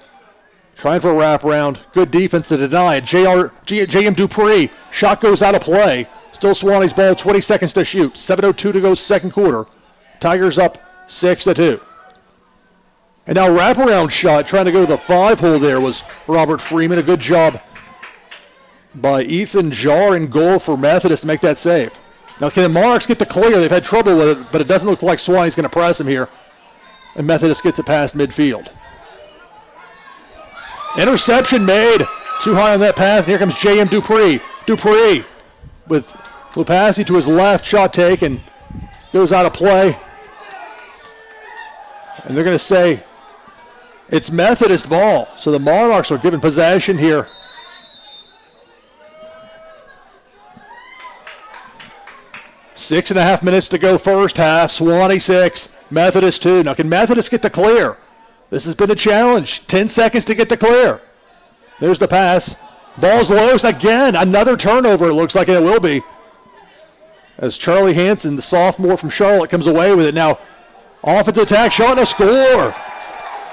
Trying for a wraparound. Good defense to deny it. J.M. Dupree. Shot goes out of play. Still Sewanee's ball. 20 seconds to shoot. 7:02 to go second quarter. Tigers up 6-2. And now wraparound shot, trying to go to the 5-hole there was Robert Freeman. A good job by Ethan Jarr in goal for Methodist to make that save. Now can the Monarchs get the clear? They've had trouble with it, but it doesn't look like Sewanee's going to press him here. And Methodist gets it past midfield. Interception made. Too high on that pass, and here comes J.M. Dupree. Dupree with Lupasi to his left, shot taken. Goes out of play. And they're going to say it's Methodist ball. So the Monarchs are given possession here. Six and a half minutes to go first half. Sewanee 6, Methodist 2. Now can Methodist get the clear? This has been a challenge. 10 seconds to get the clear. There's the pass. Ball's loose again. Another turnover, it looks like it will be. As Charlie Hansen, the sophomore from Charlotte, comes away with it. Now, offensive attack, shot and a score.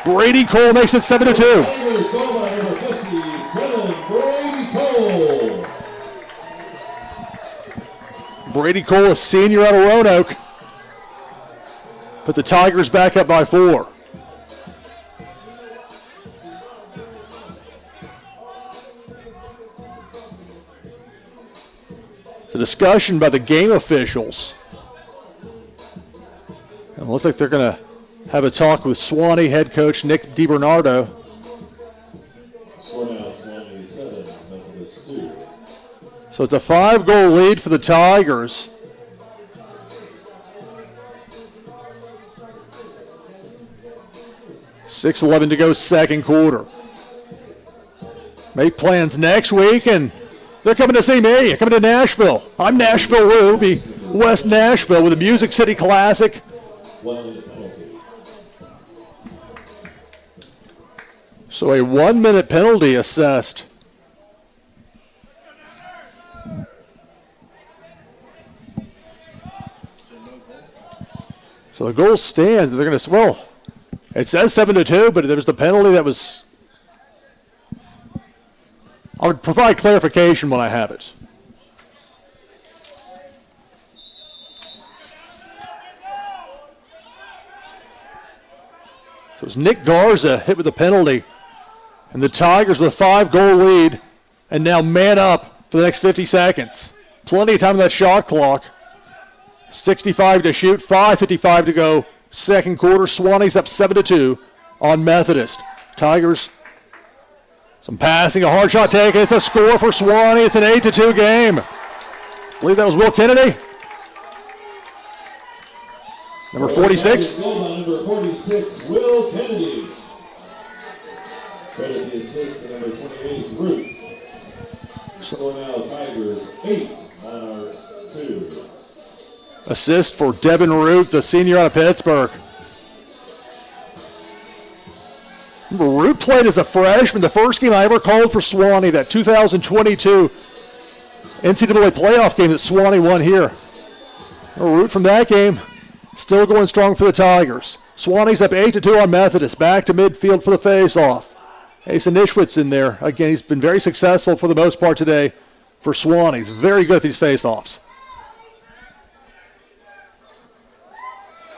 Brady Cole makes it 7-2. Tigers goal by number 57, Brady Cole. Brady Cole, a senior out of Roanoke. Put the Tigers back up by 4. It's a discussion by the game officials. It looks like they're going to have a talk with Sewanee head coach Nick DiBernardo. Score now, Sewanee 7, Methodist 2. So it's a 5-goal lead for the Tigers. $6:11 to go second quarter. Make plans next week, and they're coming to see me. They're coming to Nashville. I'm Nashville Lou. It'll be West Nashville with the Music City Classic. 1-minute penalty. So a 1-minute penalty assessed. So the goal stands. They're going to, well, it says 7-2, but there was the penalty that was. I'll provide clarification when I have it. So it was Nick Garza hit with the penalty, and the Tigers with a 5-goal lead, and now man up for the next 50 seconds. Plenty of time on that shot clock. 65 to shoot, 5:55 to go. Second quarter, Sewanee's up 7-2 on Methodist. Tigers, some passing, a hard shot taken. It's a score for Sewanee. It's an 8-2 game. I believe that was Will Kennedy. Number 46. Goal by number 46, Will Kennedy. Credit the assist to number 28, Root. Score now, Tigers 8, Monarchs 2. Assist for Devin Root, the senior out of Pittsburgh. Remember, Root played as a freshman. The first game I ever called for Sewanee, that 2022 NCAA playoff game that Sewanee won here. A root from that game. Still going strong for the Tigers. Sewanee's up 8-2 on Methodist. Back to midfield for the face-off. Asa Nishwitz in there. Again, he's been very successful for the most part today for Sewanee. He's very good at these face-offs.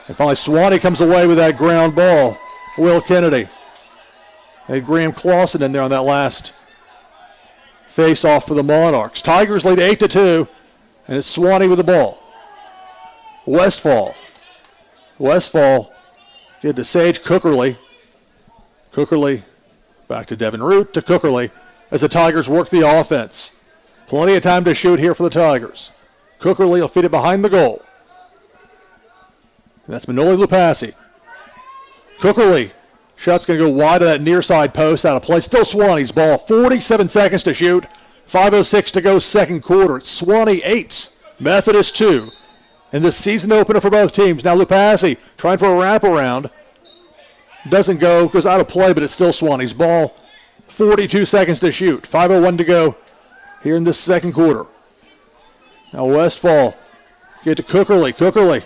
And finally, Sewanee comes away with that ground ball. Will Kennedy. And Graham Clausen in there on that last face-off for the Monarchs. Tigers lead 8-2, and it's Sewanee with the ball. Westfall get to Sage Cookerly. Cookerly back to Devin Root to Cookerly as the Tigers work the offense. Plenty of time to shoot here for the Tigers. Cookerly will feed it behind the goal. And that's Manoli Lupasi. Cookerly. Shot's going to go wide of that near side post out of play. Still Sewanee's ball. 47 seconds to shoot. 5:06 to go second quarter. It's Sewanee 8, Methodist 2. And this season opener for both teams. Now Lupasi trying for a wraparound. Doesn't go, goes out of play, but it's still Sewanee's ball. 42 seconds to shoot. 5:01 to go here in this second quarter. Now Westfall get to Cookerly. Cookerly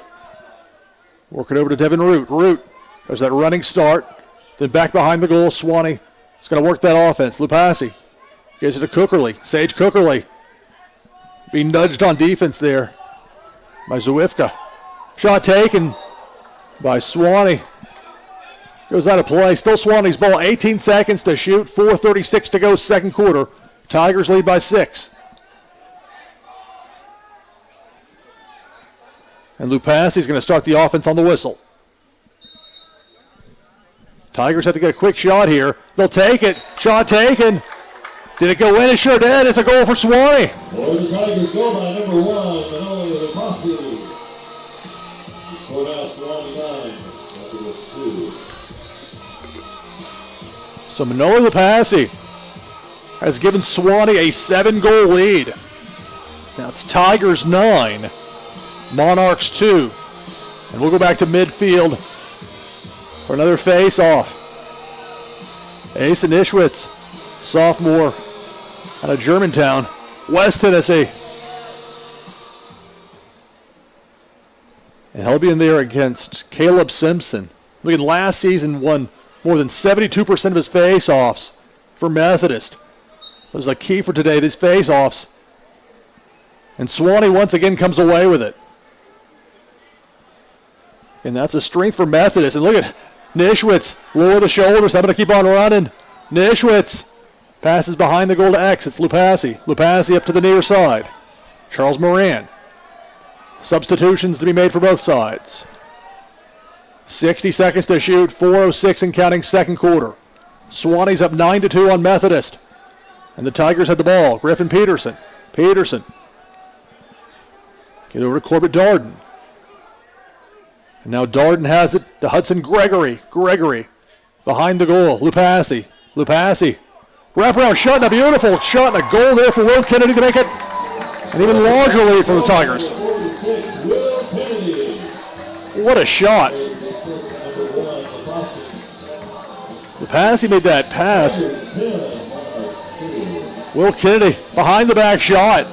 work it over to Devin Root. Root, there's that running start. Then back behind the goal, Sewanee is going to work that offense. Lupasi gives it to Cookerly. Sage Cookerly being nudged on defense there by Zawifka. Shot taken by Sewanee. Goes out of play. Still Sewanee's ball. 18 seconds to shoot. 4:36 to go second quarter. Tigers lead by 6. And Lupasi's going to start the offense on the whistle. Tigers have to get a quick shot here. They'll take it. Shot taken. Did it go in? It sure did. It's a goal for Sewanee. Well, the Tigers go by number 1, Manoli Lupasi. Scored out Sewanee 9. Methodist 2. So Manoli Lupasi has given Sewanee a 7-goal lead. Now it's Tigers 9, Monarchs 2. And we'll go back to midfield for another face-off. Asa Nishwitz, sophomore out of Germantown, West Tennessee. And he'll be in there against Caleb Simpson. Look at last season won more than 72% of his face-offs for Methodist. That was a key for today, these face-offs. And Sewanee once again comes away with it. And that's a strength for Methodist. And look at Nishwitz, lower the shoulders. I'm going to keep on running. Nishwitz passes behind the goal to X. It's Lupasi. Lupasi up to the near side. Charles Moran. Substitutions to be made for both sides. 60 seconds to shoot. 4:06 and counting second quarter. Sewanee's up 9-2 on Methodist. And the Tigers had the ball. Griffin Peterson. Peterson. Get over to Corbett Darden. And now Darden has it to Hudson Gregory. Gregory behind the goal. Lupasi. Lupasi. Wraparound shot and a beautiful shot and a goal there for Will Kennedy to make it an even larger lead for the Tigers. What a shot. Lupasi made that pass. Will Kennedy behind the back shot.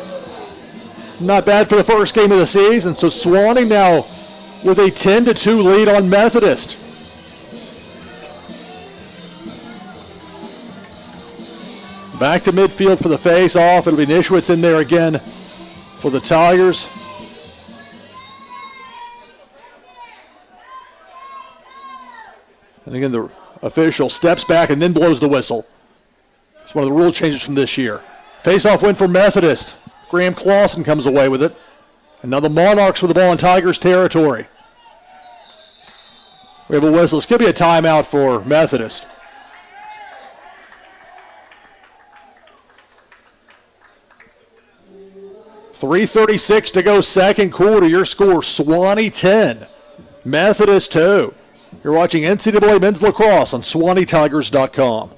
Not bad for the first game of the season. So Sewanee now with a 10-2 lead on Methodist. Back to midfield for the face-off. It'll be Nishwitz in there again for the Tigers. And again, the official steps back and then blows the whistle. It's one of the rule changes from this year. Face-off win for Methodist. Graham Clausen comes away with it. And now the Monarchs with the ball in Tigers territory. We have a whistle. This could be a timeout for Methodist. .336 to go second quarter. Your score, Sewanee 10, Methodist 2. You're watching NCAA Men's Lacrosse on SewaneeTigers.com.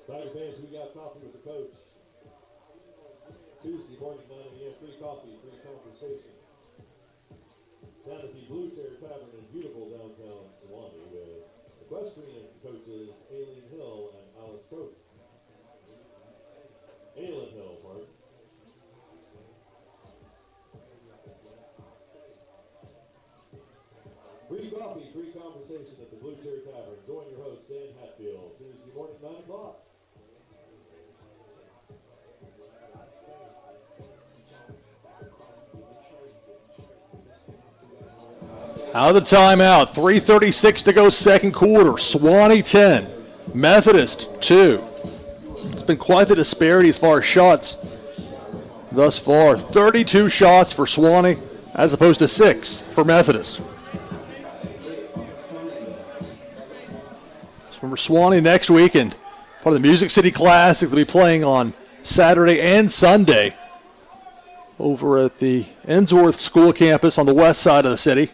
Tiger fans, we got coffee with the coach. Tuesday morning, 9 a.m., free coffee, free conversation. Down at the Blue Chair Tavern in beautiful downtown Sewanee with equestrian coaches Aileen Hill and Alice Coates. Aileen Hill, pardon. Free coffee, free conversation at the Blue Chair Tavern. Join your host, Dan Hatfield, Tuesday morning, 9 o'clock. Out of the timeout, 3:36 to go second quarter. Sewanee 10, Methodist 2. It's been quite the disparity as far as shots thus far. 32 shots for Sewanee as opposed to 6 for Methodist. So remember, Sewanee next weekend, part of the Music City Classic, they'll be playing on Saturday and Sunday over at the Ensworth School campus on the west side of the city.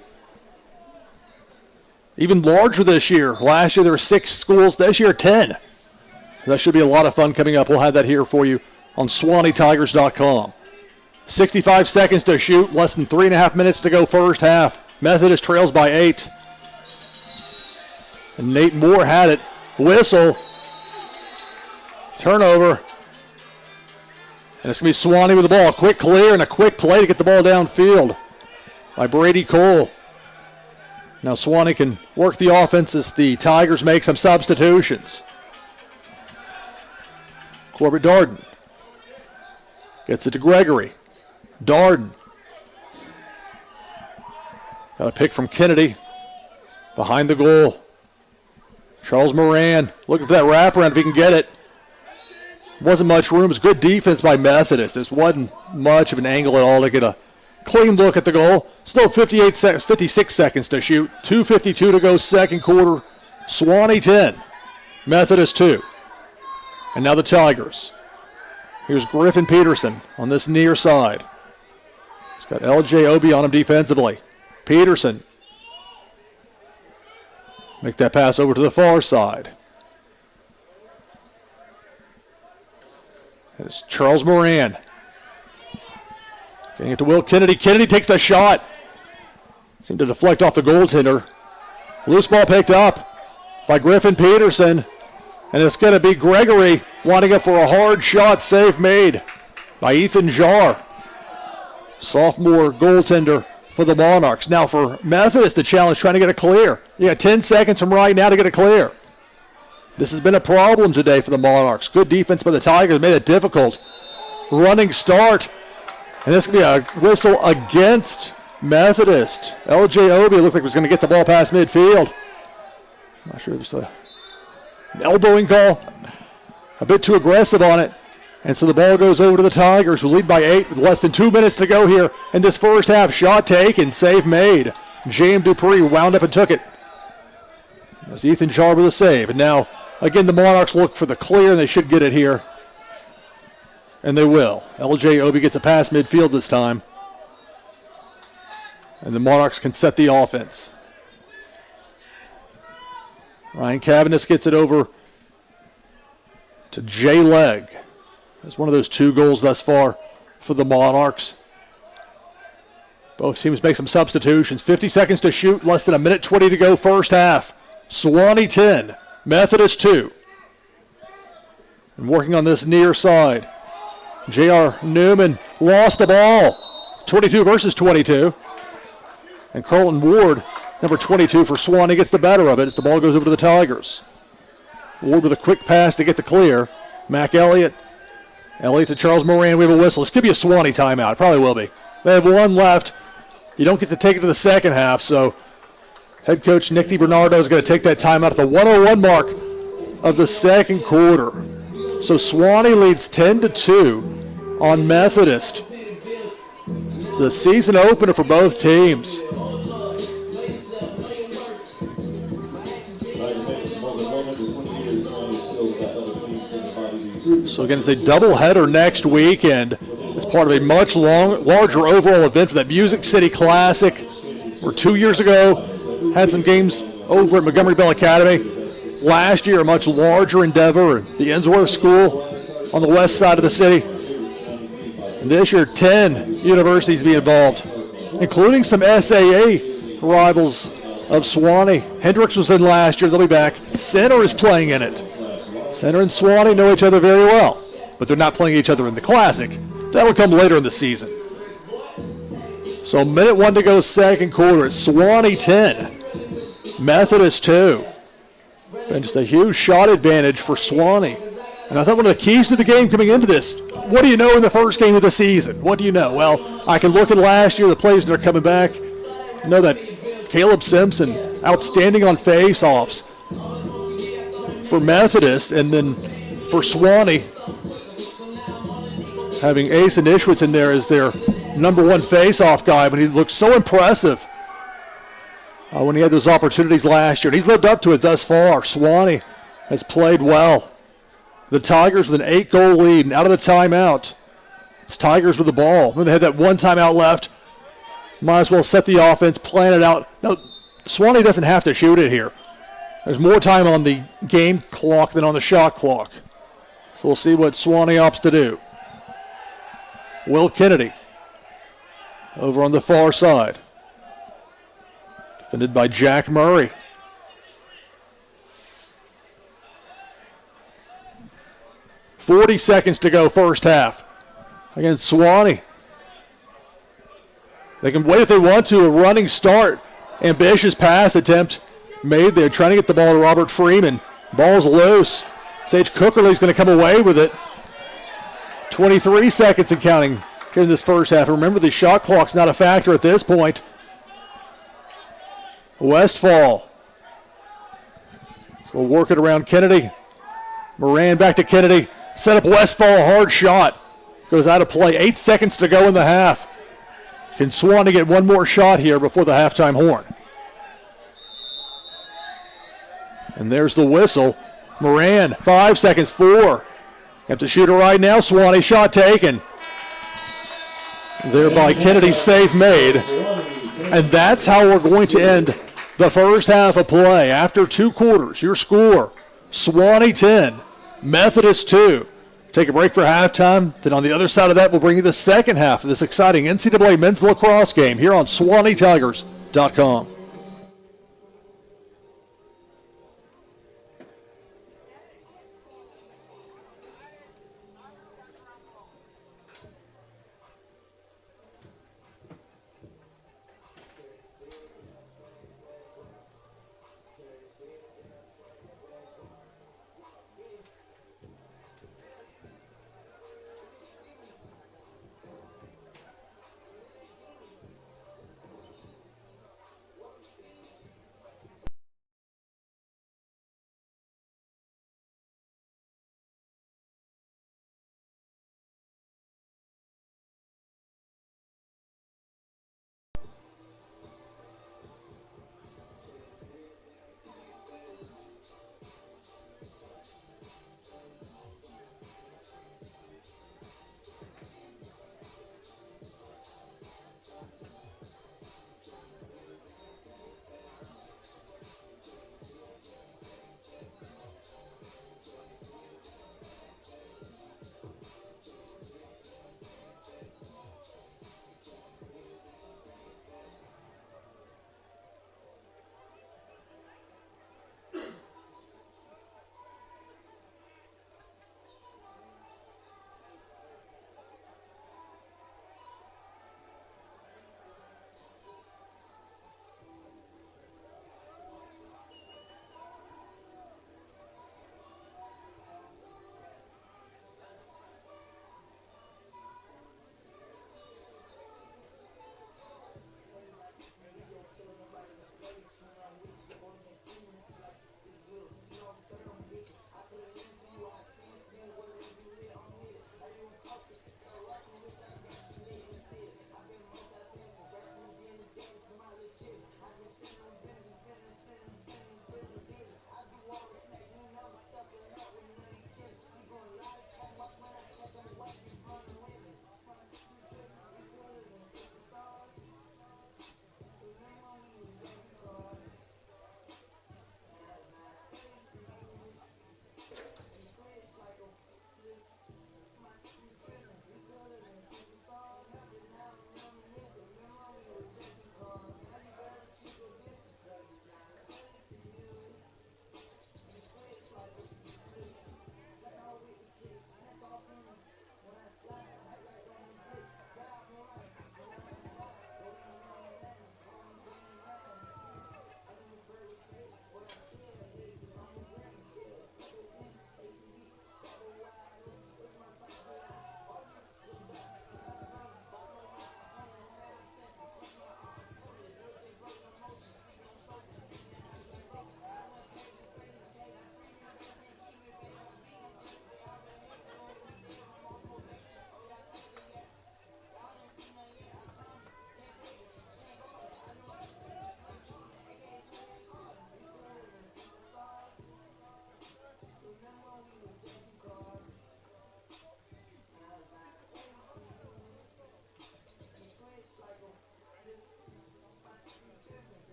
Even larger this year. Last year there were 6 schools. This year 10. That should be a lot of fun coming up. We'll have that here for you on SewaneeTigers.com. 65 seconds to shoot. Less than 3.5 minutes to go first half. Methodist trails by 8. And Nate Moore had it. Whistle. Turnover. And it's going to be Sewanee with the ball. A quick clear and a quick play to get the ball downfield by Brady Cole. Now Sewanee can work the offense as the Tigers make some substitutions. Corbett Darden gets it to Gregory. Darden. Got a pick from Kennedy behind the goal. Charles Moran looking for that wraparound if he can get it. Wasn't much room. It was good defense by Methodist. This wasn't much of an angle at all to get a clean look at the goal. Still 56 seconds to shoot. 2:52 to go second quarter. Sewanee 10, Methodist 2. And now the Tigers. Here's Griffin Peterson on this near side. He's got LJ Obi on him defensively. Peterson. Make that pass over to the far side. It's Charles Moran. Getting it to Will Kennedy. Kennedy takes the shot. Seemed to deflect off the goaltender. Loose ball picked up by Griffin Peterson. And it's going to be Gregory winding up for a hard shot. Save made by Ethan Jarr. Sophomore goaltender for the Monarchs. Now for Methodist, the challenge trying to get a clear. You got 10 seconds from right now to get a clear. This has been a problem today for the Monarchs. Good defense by the Tigers made it difficult. Running start. And this could be a whistle against Methodist. LJ Obi looked like he was going to get the ball past midfield. I'm not sure if it's an elbowing call. A bit too aggressive on it. And so the ball goes over to the Tigers, who lead by 8 with less than 2 minutes to go here in this first half. Shot taken, save made. James Dupree wound up and took it. As Ethan Jarr with a save. And now, again, the Monarchs look for the clear, and they should get it here. And they will. LJ Obi gets a pass midfield this time. And the Monarchs can set the offense. Ryan Cabanis gets it over to Jay Legg. That's one of those 2 goals thus far for the Monarchs. Both teams make some substitutions. 50 seconds to shoot, less than 1:20 to go first half. Sewanee 10, Methodist 2. And working on this near side. J.R. Newman lost the ball. 22 versus 22. And Carlton Ward, number 22 for Sewanee, gets the better of it as the ball goes over to the Tigers. Ward with a quick pass to get the clear. Mac Elliott. Elliott to Charles Moran. We have a whistle. This could be a Sewanee timeout. It probably will be. They have 1 left. You don't get to take it to the second half, so head coach Nick DiBernardo is going to take that timeout at the 1:01 mark of the second quarter. So Sewanee leads 10-2 on Methodist. It's the season opener for both teams. So again, it's a doubleheader next weekend as part of a much larger overall event for that Music City Classic. Where 2 years ago had some games over at Montgomery Bell Academy. Last year, a much larger endeavor at the Ensworth School on the west side of the city. This year, 10 universities be involved, including some SAA rivals of Sewanee. Hendricks was in last year. They'll be back. Center is playing in it. Center and Sewanee know each other very well, but they're not playing each other in the Classic. That'll come later in the season. So minute 1 to go, second quarter. It's Sewanee 10, Methodist 2. And just a huge shot advantage for Sewanee. And I thought one of the keys to the game coming into this, what do you know in the first game of the season? What do you know? Well, I can look at last year, the players that are coming back. I know that Caleb Simpson, outstanding on face-offs for Methodist, and then for Sewanee, having Ace and Ishwitz in there as their number 1 face-off guy, but he looked so impressive when he had those opportunities last year. And he's lived up to it thus far. Sewanee has played well. The Tigers with an 8-goal lead, and out of the timeout, it's Tigers with the ball. When they had that 1 timeout left, might as well set the offense, plan it out. No, Sewanee doesn't have to shoot it here. There's more time on the game clock than on the shot clock. So we'll see what Sewanee opts to do. Will Kennedy over on the far side. Defended by Jack Murray. .40 seconds to go first half against Sewanee. They can wait if they want to. A running start. Ambitious pass attempt made there. Trying to get the ball to Robert Freeman. Ball's loose. Sage Cookerly's going to come away with it. 23 seconds and counting here in this first half. Remember, the shot clock's not a factor at this point. Westfall. So we'll work it around Kennedy. Moran back to Kennedy. Set up Westfall, hard shot. Goes out of play. 8 seconds to go in the half. Can Sewanee get one more shot here before the halftime horn? And there's the whistle. Moran, 5 seconds, 4. Have to shoot it right now. Sewanee shot taken. Thereby Kennedy's save made. And that's how we're going to end the first half of play. After 2 quarters, your score, Sewanee 10, Methodist 2. Take a break for halftime. Then on the other side of that, we'll bring you the second half of this exciting NCAA men's lacrosse game here on SewaneeTigers.com.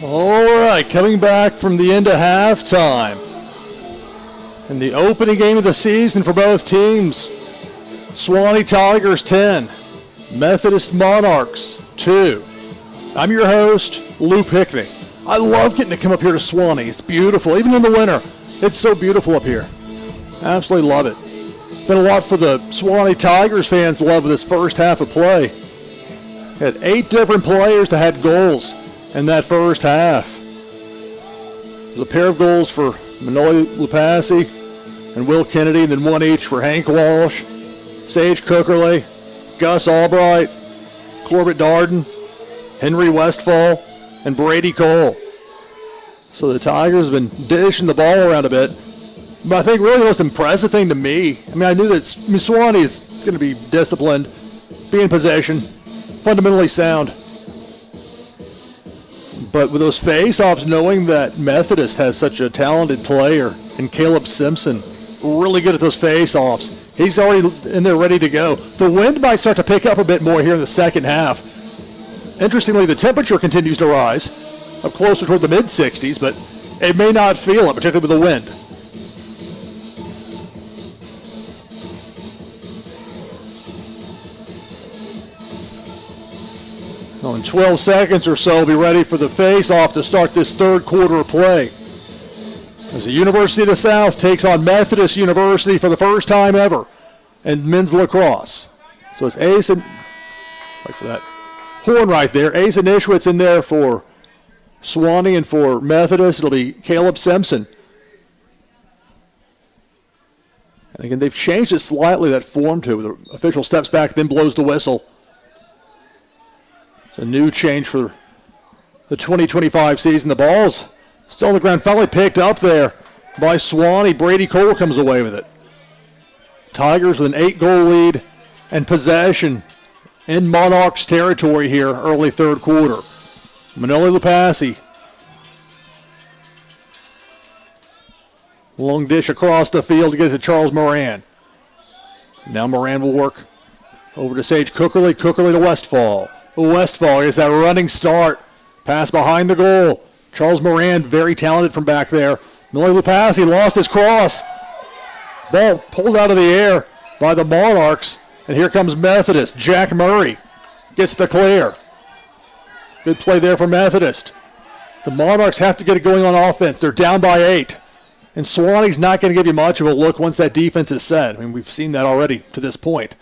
All right, coming back from the end of halftime. In the opening game of the season for both teams, Sewanee Tigers 10, Methodist Monarchs 2. I'm your host, Lou Pickney. I love getting to come up here to Sewanee. It's beautiful, even in the winter. It's so beautiful up here. Absolutely love it. Been a lot for the Sewanee Tigers fans to love this first half of play. Had 8 different players that had goals in that first half. There's a pair of goals for Manoli Lupassi and Will Kennedy, and then one each for Hank Walsh, Sage Cookerly, Gus Albright, Corbett Darden, Henry Westfall, and Brady Cole. So the Tigers have been dishing the ball around a bit. But I think really the most impressive thing to me, I knew that Sewanee is going to be disciplined, be in possession, fundamentally sound. But with those face-offs, knowing that Methodist has such a talented player and Caleb Simpson, really good at those face-offs. He's already in there ready to go. The wind might start to pick up a bit more here in the second half. Interestingly, the temperature continues to rise, up closer toward the mid-60s, but it may not feel it, particularly with the wind. Well, in 12 seconds or so, we'll be ready for the face-off to start this third quarter of play. As the University of the South takes on Methodist University for the first time ever in men's lacrosse. So it's Asa, wait for that horn right there. Asa Nishwitz in there for Sewanee, and for Methodist, it'll be Caleb Simpson. And again, they've changed it slightly, that form to the official steps back, then blows the whistle. It's a new change for the 2025 season. The ball's still on the ground, finally picked up there by Sewanee. Brady Cole comes away with it. Tigers with an 8-goal lead and possession in Monarchs territory here early third quarter. Manoli Lupassi. Long dish across the field to get it to Charles Moran. Now Moran will work over to Sage Cookerly. Cookerly to Westfall. Westfall is that running start. Pass behind the goal. Charles Moran, very talented from back there. Manoli Lupassi lost his cross. Ball pulled out of the air by the Monarchs. And here comes Methodist. Jack Murray gets the clear. Good play there for Methodist. The Monarchs have to get it going on offense. They're down by 8. And Sewanee's not going to give you much of a look once that defense is set. We've seen that already to this point.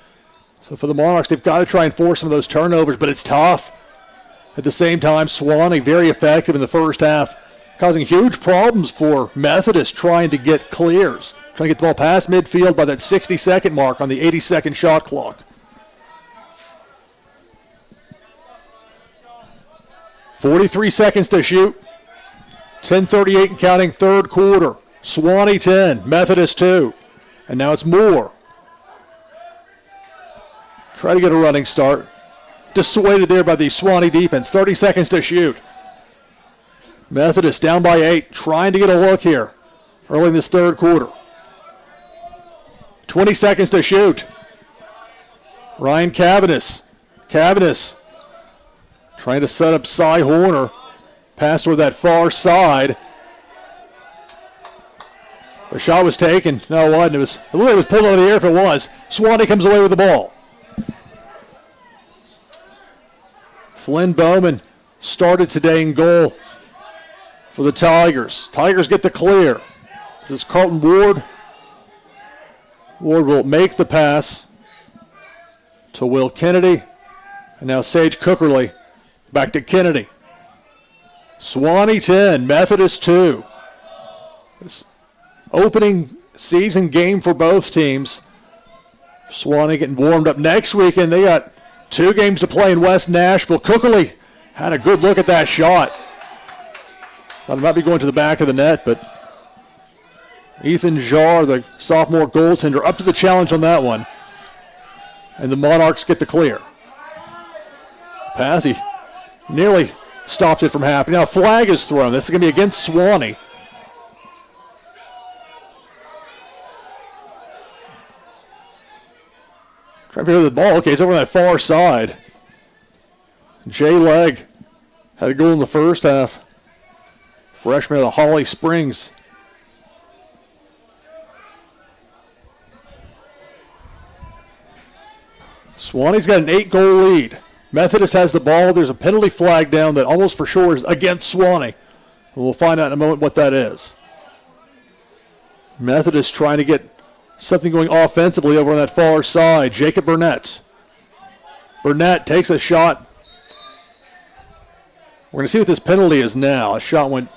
So for the Monarchs, they've got to try and force some of those turnovers, but it's tough. At the same time, Sewanee very effective in the first half, causing huge problems for Methodist trying to get clears, trying to get the ball past midfield by that 60-second mark on the 80-second shot clock. 43 seconds to shoot. 10:38 and counting, third quarter. Sewanee 10, Methodist 2. And now it's Moore. Try to get a running start. Dissuaded there by the Sewanee defense. 30 seconds to shoot. Methodist down by 8, trying to get a look here early in this third quarter. 20 seconds to shoot. Ryan Cavanis. Cavanis trying to set up Cy Horner. Pass toward that far side. The shot was taken. No, it wasn't. It looked like it was pulled out of the air if it was. Sewanee comes away with the ball. Flynn Bowman started today in goal for the Tigers. Tigers get the clear. This is Carlton Ward. Ward will make the pass to Will Kennedy. And now Sage Cookerly back to Kennedy. Sewanee 10, Methodist 2. This opening season game for both teams. Sewanee getting warmed up next weekend. They got 2 games to play in West Nashville. Cookerly had a good look at that shot. Thought it might be going to the back of the net, but Ethan Jarr, the sophomore goaltender, up to the challenge on that one. And the Monarchs get the clear. Passy nearly stopped it from happening. Now a flag is thrown. This is going to be against Sewanee. Trying to figure the ball. Okay, it's over on that far side. Jay Legg had a goal in the first half. freshman out of Holly Springs. Sewanee's got an 8-goal lead. Methodist has the ball. There's a penalty flag down that almost for sure is against Sewanee. We'll find out in a moment what that is. Methodist trying to get something going offensively over on that far side. Jacob Burnett. Burnett takes a shot. We're going to see what this penalty is now. A shot went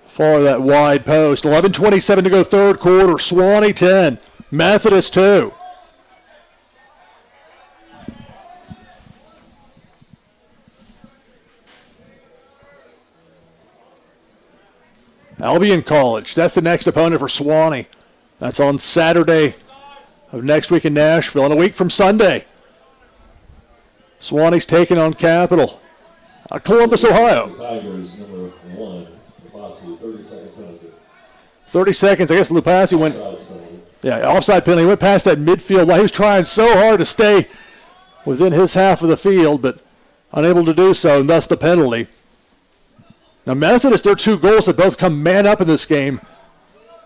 far that wide post. 11:27 to go third quarter. Sewanee 10. Methodist 2. Albion College, that's the next opponent for Sewanee. That's on Saturday of next week in Nashville, and a week from Sunday. Sewanee's taking on Capital. Columbus, Ohio. Tigers, number 1, Lacrosse, 30-second penalty. 30 seconds, I guess Lupasi went, offside penalty. He went past that midfield line. He was trying so hard to stay within his half of the field, but unable to do so, and thus the penalty. Now Methodist, their 2 goals have both come man up in this game.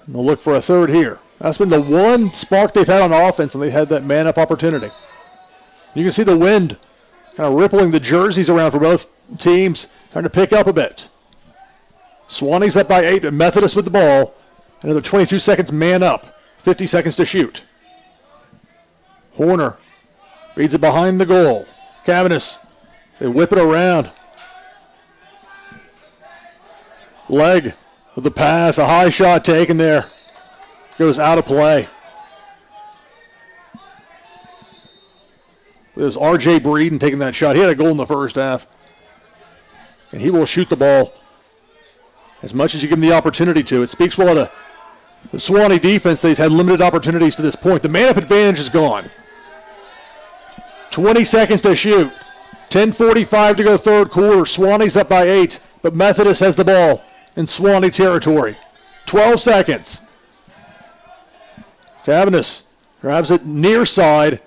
And they'll look for a third here. That's been the one spark they've had on offense, and they had that man up opportunity. You can see the wind kind of rippling the jerseys around for both teams, trying to pick up a bit. Sewanee's up by 8, and Methodist with the ball. Another 22 seconds man up. 50 seconds to shoot. Horner feeds it behind the goal. Cavanis, they whip it around. Leg with the pass, a high shot taken there. Goes out of play. It was R.J. Breeden taking that shot. He had a goal in the first half. And he will shoot the ball as much as you give him the opportunity to. It speaks well of the Sewanee defense. They've had limited opportunities to this point. The man-up advantage is gone. 20 seconds to shoot. 10:45 to go third quarter. Sewanee's up by 8, but Methodist has the ball in Sewanee territory. 12 seconds. Cavanis grabs it near side,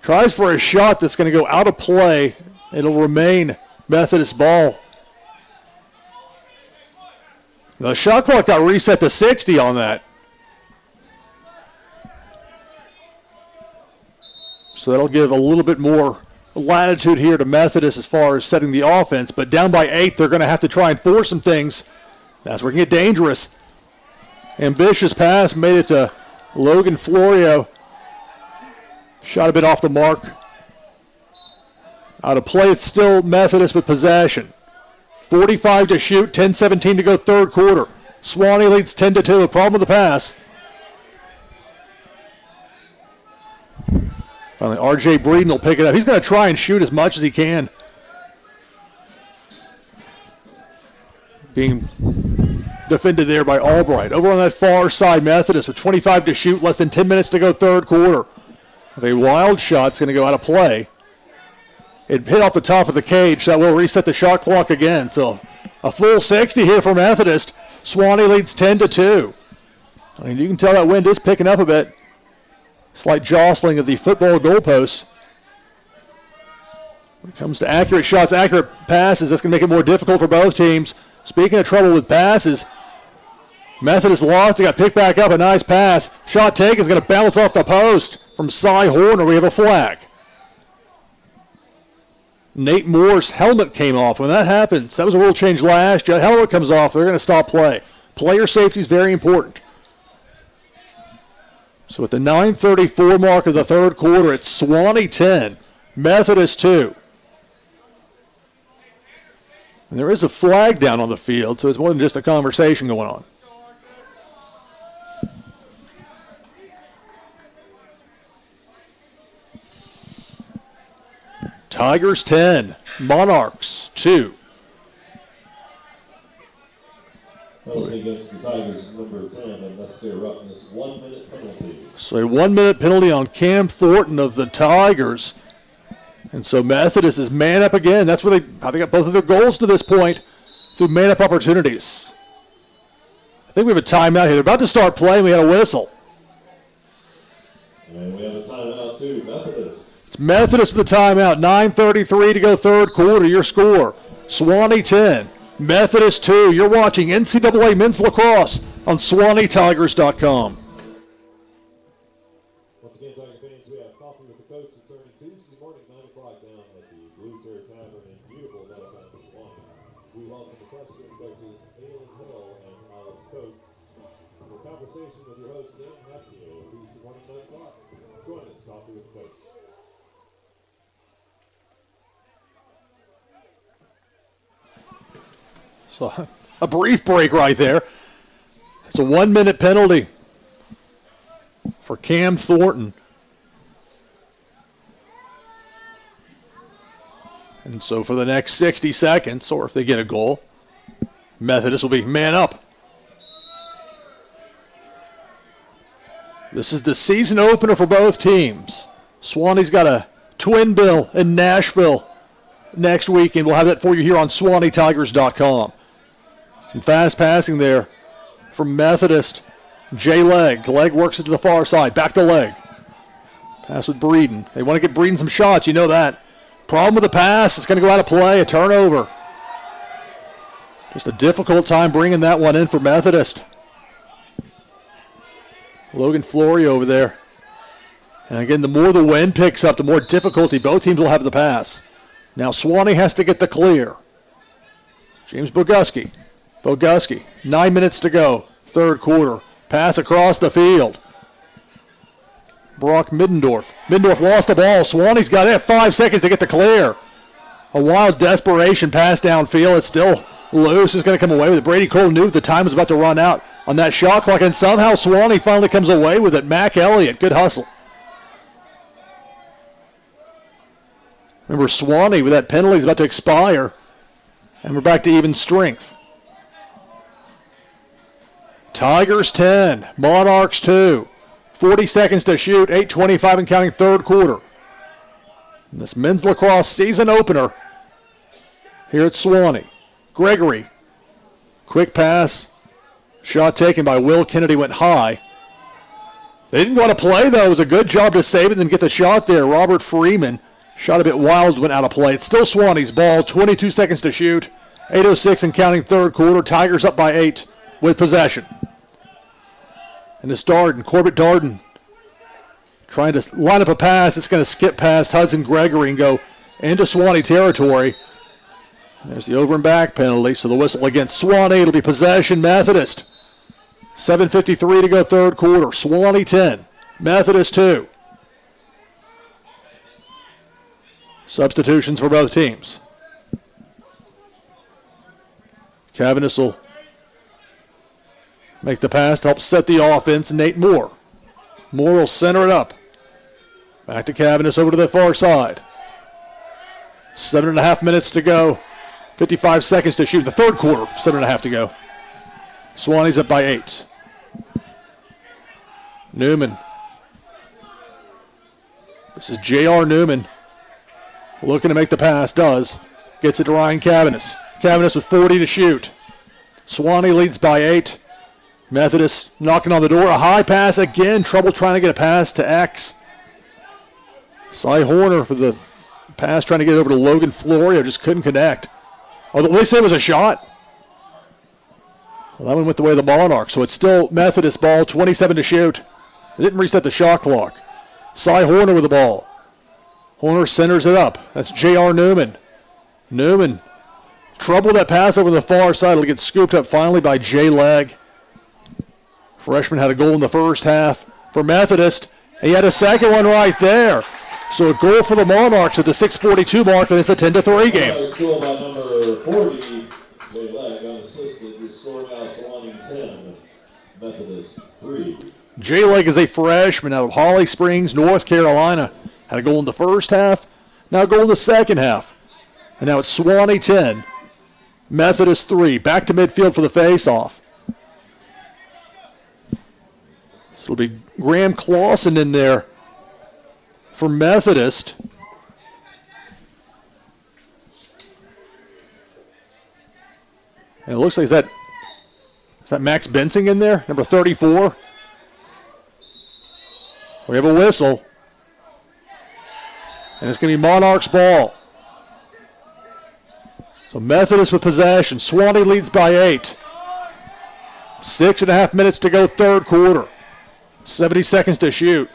tries for a shot that's going to go out of play. It'll remain Methodist ball. The shot clock got reset to 60 on that. So that'll give a little bit more latitude here to Methodist as far as setting the offense, but down by 8, they're going to have to try and force some things. That's where it can get dangerous. Ambitious pass made it to Logan Florio. Shot a bit off the mark. Out of play, it's still Methodist with possession. 45 to shoot, 10:17 to go third quarter. Sewanee leads 10-2. A problem with the pass. Finally, R.J. Breeden will pick it up. He's going to try and shoot as much as he can. Being defended there by Albright. Over on that far side, Methodist with 25 to shoot, less than 10 minutes to go third quarter. A wild shot's going to go out of play. It hit off the top of the cage. That will reset the shot clock again. So a full 60 here for Methodist. Sewanee leads 10-2. I mean, you can tell that wind is picking up a bit. Slight jostling of the football goalposts. When it comes to accurate shots, accurate passes, that's going to make it more difficult for both teams. Speaking of trouble with passes, Methodist lost. It got picked back up. A nice pass. Shot taken is going to bounce off the post from Cy Horner. We have a flag. Nate Moore's helmet came off. When that happens, that was a rule change last year. Helmet comes off. They're going to stop play. Player safety is very important. So at the 9:34 mark of the third quarter, it's Sewanee 10, Methodist 2. And there is a flag down on the field, so it's more than just a conversation going on. Tigers 10, Monarchs 2. Penalty against the Tigers, number 10, unnecessary roughness, 1 minute penalty. So a 1 minute penalty on Cam Thornton of the Tigers. And so Methodist is man up again. That's where they got both of their goals to this point through man up opportunities. I think we have a timeout here. They're about to start playing. We had a whistle. And we have a timeout too, Methodist. It's Methodist with the timeout. 9:33 to go third quarter. Your score, Sewanee 10, Methodist 2. You're watching NCAA Men's Lacrosse on SewaneeTigers.com. Once again, Tiger fans, we have coffee with the coach returning Tuesday morning, 9 o'clock down at the Blue Chair Tavern in beautiful downtown Sewanee. We welcome the question coaches Alan Hill and Alex Coates for a conversation with your host, Dan Matthew, Tuesday morning, 9 o'clock. Join us, coffee with the coach. So a brief break right there. It's a 1-minute penalty for Cam Thornton. And so for the next 60 seconds, or if they get a goal, Methodist will be man up. This is the season opener for both teams. Sewanee's got a twin bill in Nashville next weekend. We'll have that for you here on SewaneeTigers.com. Some fast passing there from Methodist. Jay Legg. Legg works it to the far side. Back to Legg. Pass with Breeden. They want to get Breeden some shots. You know that. Problem with the pass. It's going to go out of play. A turnover. Just a difficult time bringing that one in for Methodist. Logan Flory over there. And again, the more the wind picks up, the more difficulty both teams will have the pass. Now Sewanee has to get the clear. James Boguski. 9 minutes to go. Third quarter. Pass across the field. Brock Middendorf. Middendorf lost the ball. Sewanee's got it. 5 seconds to get the clear. A wild desperation pass downfield. It's still loose. It's going to come away with it. Brady Cole knew the time was about to run out on that shot clock, and somehow Sewanee finally comes away with it. Mac Elliott. Good hustle. Remember, Sewanee with that penalty is about to expire, and we're back to even strength. Tigers 10, Monarchs 2. 40 seconds to shoot, 8:25 and counting, third quarter. And this men's lacrosse season opener here at Sewanee. Gregory, quick pass, shot taken by Will Kennedy, went high. They didn't want to play, though. It was a good job to save it and get the shot there. Robert Freeman shot a bit wild, went out of play. It's still Sewanee's ball, 22 seconds to shoot, 8:06 and counting, third quarter. Tigers up by 8 with possession. And it's Darden, Corbett Darden, trying to line up a pass. It's going to skip past Hudson Gregory and go into Sewanee territory. And there's the over and back penalty, so the whistle against Sewanee. It'll be possession Methodist. 7:53 to go, third quarter. Sewanee 10, Methodist 2. Substitutions for both teams. Cavaness will make the pass to help set the offense. Nate Moore. Moore will center it up. Back to Cavaness over to the far side. 7.5 minutes to go. 55 seconds to shoot. The third quarter, 7.5 to go. Sewanee's up by 8. Newman. This is J.R. Newman. Looking to make the pass. Does. Gets it to Ryan Cavaness. Cavaness with 40 to shoot. Sewanee leads by 8. Methodist knocking on the door. A high pass again. Trouble trying to get a pass to X. Cy Horner for the pass trying to get it over to Logan Florio. Just couldn't connect. Oh, they say it was a shot. Well, that one went the way of the Monarchs. So it's still Methodist ball. 27 to shoot. They didn't reset the shot clock. Cy Horner with the ball. Horner centers it up. That's J.R. Newman. Newman. Trouble that pass over the far side. It'll get scooped up finally by Jay Legg. Freshman had a goal in the first half for Methodist. He had a second one right there. So a goal for the Monarchs at the 6:42 mark, and it's a 10-3 game. Score by number 40, Jay Legg, unassisted. Your score now, Sewanee 10, Methodist 3. Jay Legg is a freshman out of Holly Springs, North Carolina. Had a goal in the first half, now a goal in the second half. And now it's Sewanee 10, Methodist 3. Back to midfield for the face-off. So it'll be Graham Clausen in there for Methodist. And it looks like is that Max Bensing in there, number 34? We have a whistle. And it's going to be Monarchs ball. So Methodist with possession. Sewanee leads by 8. 6.5 minutes to go, third quarter. 70 seconds to shoot.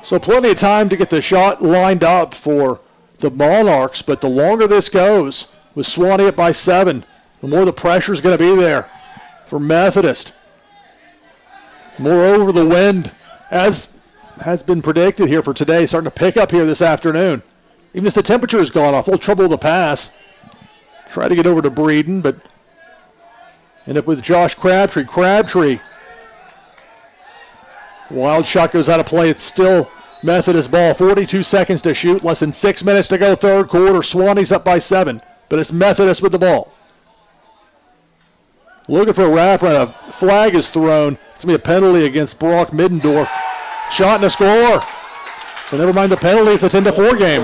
So plenty of time to get the shot lined up for the Monarchs, but the longer this goes, with Sewanee up by 7, the more the pressure is going to be there for Methodist. Moreover, the wind, as has been predicted here for today, starting to pick up here this afternoon. Even as the temperature has gone off, a little trouble with the pass. Try to get over to Breeden, but end up with Josh Crabtree. Crabtree. Wild shot goes out of play. It's still Methodist ball. 42 seconds to shoot. Less than 6 minutes to go, third quarter. Sewanee's up by 7, but it's Methodist with the ball. Looking for a wraparound. A flag is thrown. It's going to be a penalty against Brock Middendorf. Shot and a score. So never mind the penalty. It's a 10-4 game.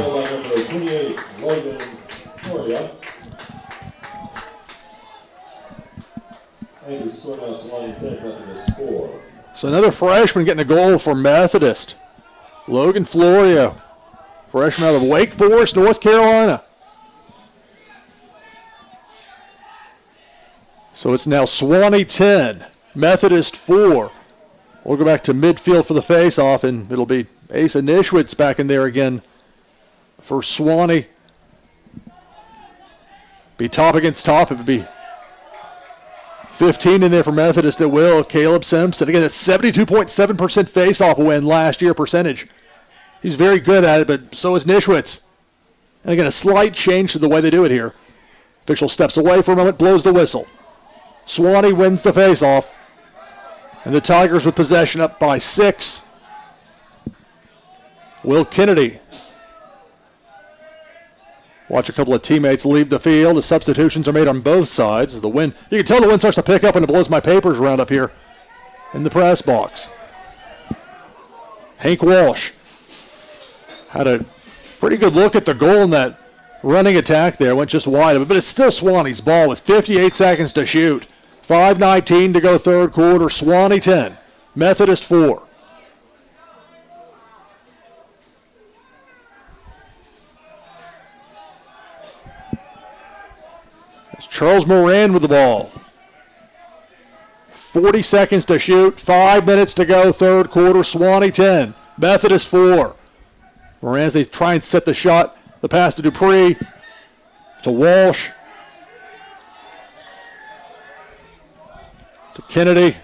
So another freshman getting a goal for Methodist. Logan Florio, freshman out of Wake Forest, North Carolina. So it's now Sewanee 10, Methodist 4. We'll go back to midfield for the face-off, and it'll be Asa Nischwitz back in there again for Sewanee. Be top against top. It would be 15 in there for Methodist at will. Caleb Simpson. Again, that's 72.7% face-off win last year percentage. He's very good at it, but so is Nischwitz. And again, a slight change to the way they do it here. Official steps away for a moment, blows the whistle. Sewanee wins the face-off. And the Tigers with possession up by 6. Will Kennedy. Watch a couple of teammates leave the field. The substitutions are made on both sides. The wind, you can tell the wind starts to pick up when it blows my papers around up here in the press box. Hank Walsh had a pretty good look at the goal in that running attack there. Went just wide of it, but it's still Sewanee's ball with 58 seconds to shoot. 5:19 to go third quarter. Sewanee 10, Methodist 4. It's Charles Moran with the ball. 40 seconds to shoot. 5 minutes to go third quarter. Sewanee 10, Methodist 4. Moran as they try and set the shot. The pass to Dupree. To Walsh. To Kennedy.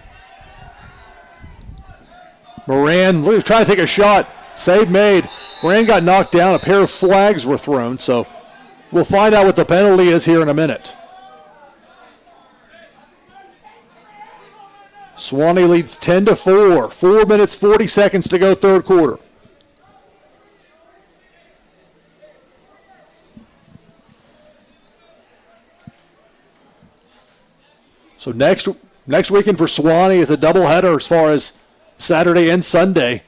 Moran trying to take a shot. Save made. Moran got knocked down. A pair of flags were thrown, so we'll find out what the penalty is here in a minute. Sewanee leads 10-4. 4 minutes, 40 seconds to go third quarter. So next weekend for Sewanee is a doubleheader as far as Saturday and Sunday.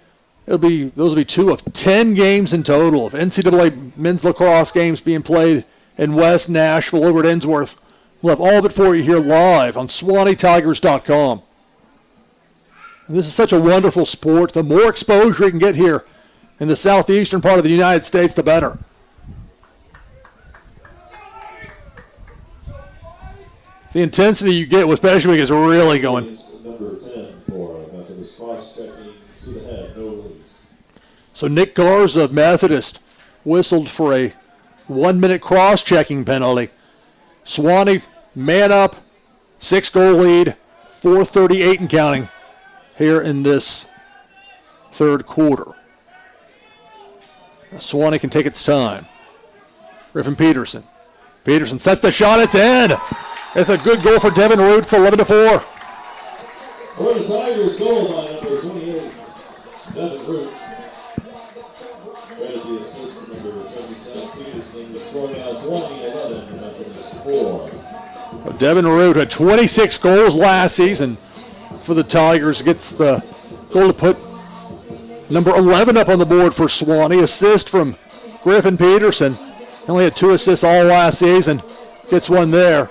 Those will be 2 of 10 games in total of NCAA men's lacrosse games being played in West Nashville over at Ensworth. We'll have all of it for you here live on SewaneeTigers.com. And this is such a wonderful sport. The more exposure you can get here in the southeastern part of the United States, the better. The intensity you get with Special Week is really going. Number 10 for Methodist, cross-checking to the head, no release. So Nick Garza of Methodist whistled for a 1-minute cross-checking penalty. Sewanee, man up, 6-goal lead, 4:38 and counting here in this third quarter. Sewanee can take its time. Griffin Peterson. Peterson sets the shot, it's in! It's a good goal for Devin Root. It's 11-4. For the Tigers, goal by number 28, Devin Root. Credit the assist to number 77, Peterson. The score now is 11, Methodist 4. Devin Root had 26 goals last season for the Tigers. Gets the goal to put number 11 up on the board for Sewanee. Assist from Griffin Peterson. He only had 2 assists all last season. Gets one there.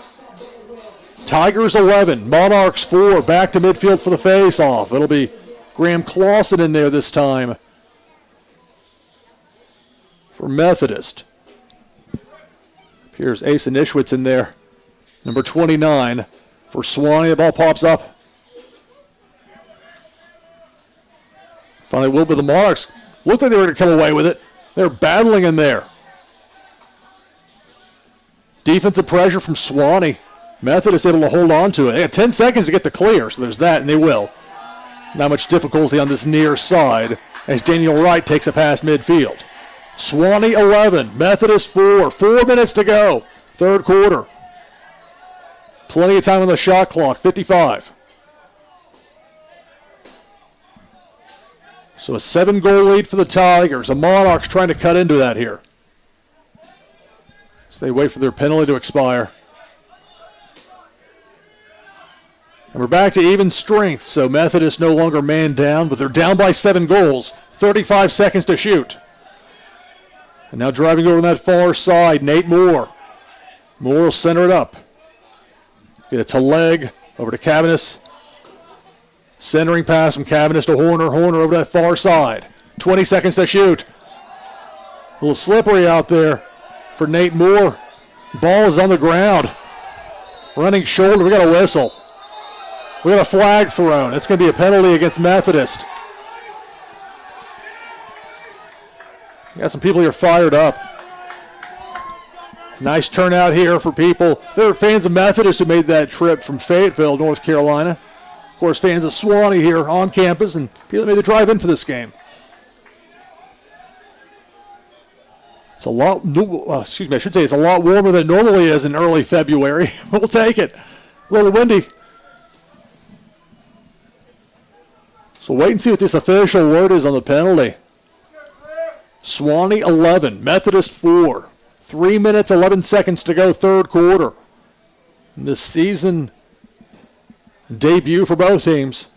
Tigers 11, Monarchs 4, back to midfield for the face-off. It'll be Graham Clausen in there this time for Methodist. Here's Asa Nishwitz in there. Number 29 for Sewanee. The ball pops up. Finally, Wilbur, the Monarchs looked like they were going to come away with it. They're battling in there. Defensive pressure from Sewanee. Methodist able to hold on to it. They got 10 seconds to get the clear, so there's that, and they will. Not much difficulty on this near side as Daniel Wright takes it past midfield. Sewanee 11, Methodist 4. 4 minutes to go. Third quarter. Plenty of time on the shot clock, 55. So a 7-goal lead for the Tigers. The Monarchs trying to cut into that here. So they wait for their penalty to expire. And we're back to even strength, so Methodist no longer man down, but they're down by 7 goals. 35 seconds to shoot. And now driving over on that far side, Nate Moore. Moore will center it up. Get it to Leg, over to Cabanis. Centering pass from Cabanis to Horner. Horner over that far side. 20 seconds to shoot. A little slippery out there for Nate Moore. Ball is on the ground. Running shoulder. We got a whistle. We got a flag thrown. It's going to be a penalty against Methodist. Got some people here fired up. Nice turnout here for people. There are fans of Methodist who made that trip from Fayetteville, North Carolina. Of course, fans of Sewanee here on campus, and people that made the drive in for this game. It's a lot, I should say it's a lot warmer than it normally is in early February. We'll take it. A little windy. So wait and see what this official word is on the penalty. Sewanee 11, Methodist 4. 3 minutes, 11 seconds to go, third quarter. This season debut for both teams.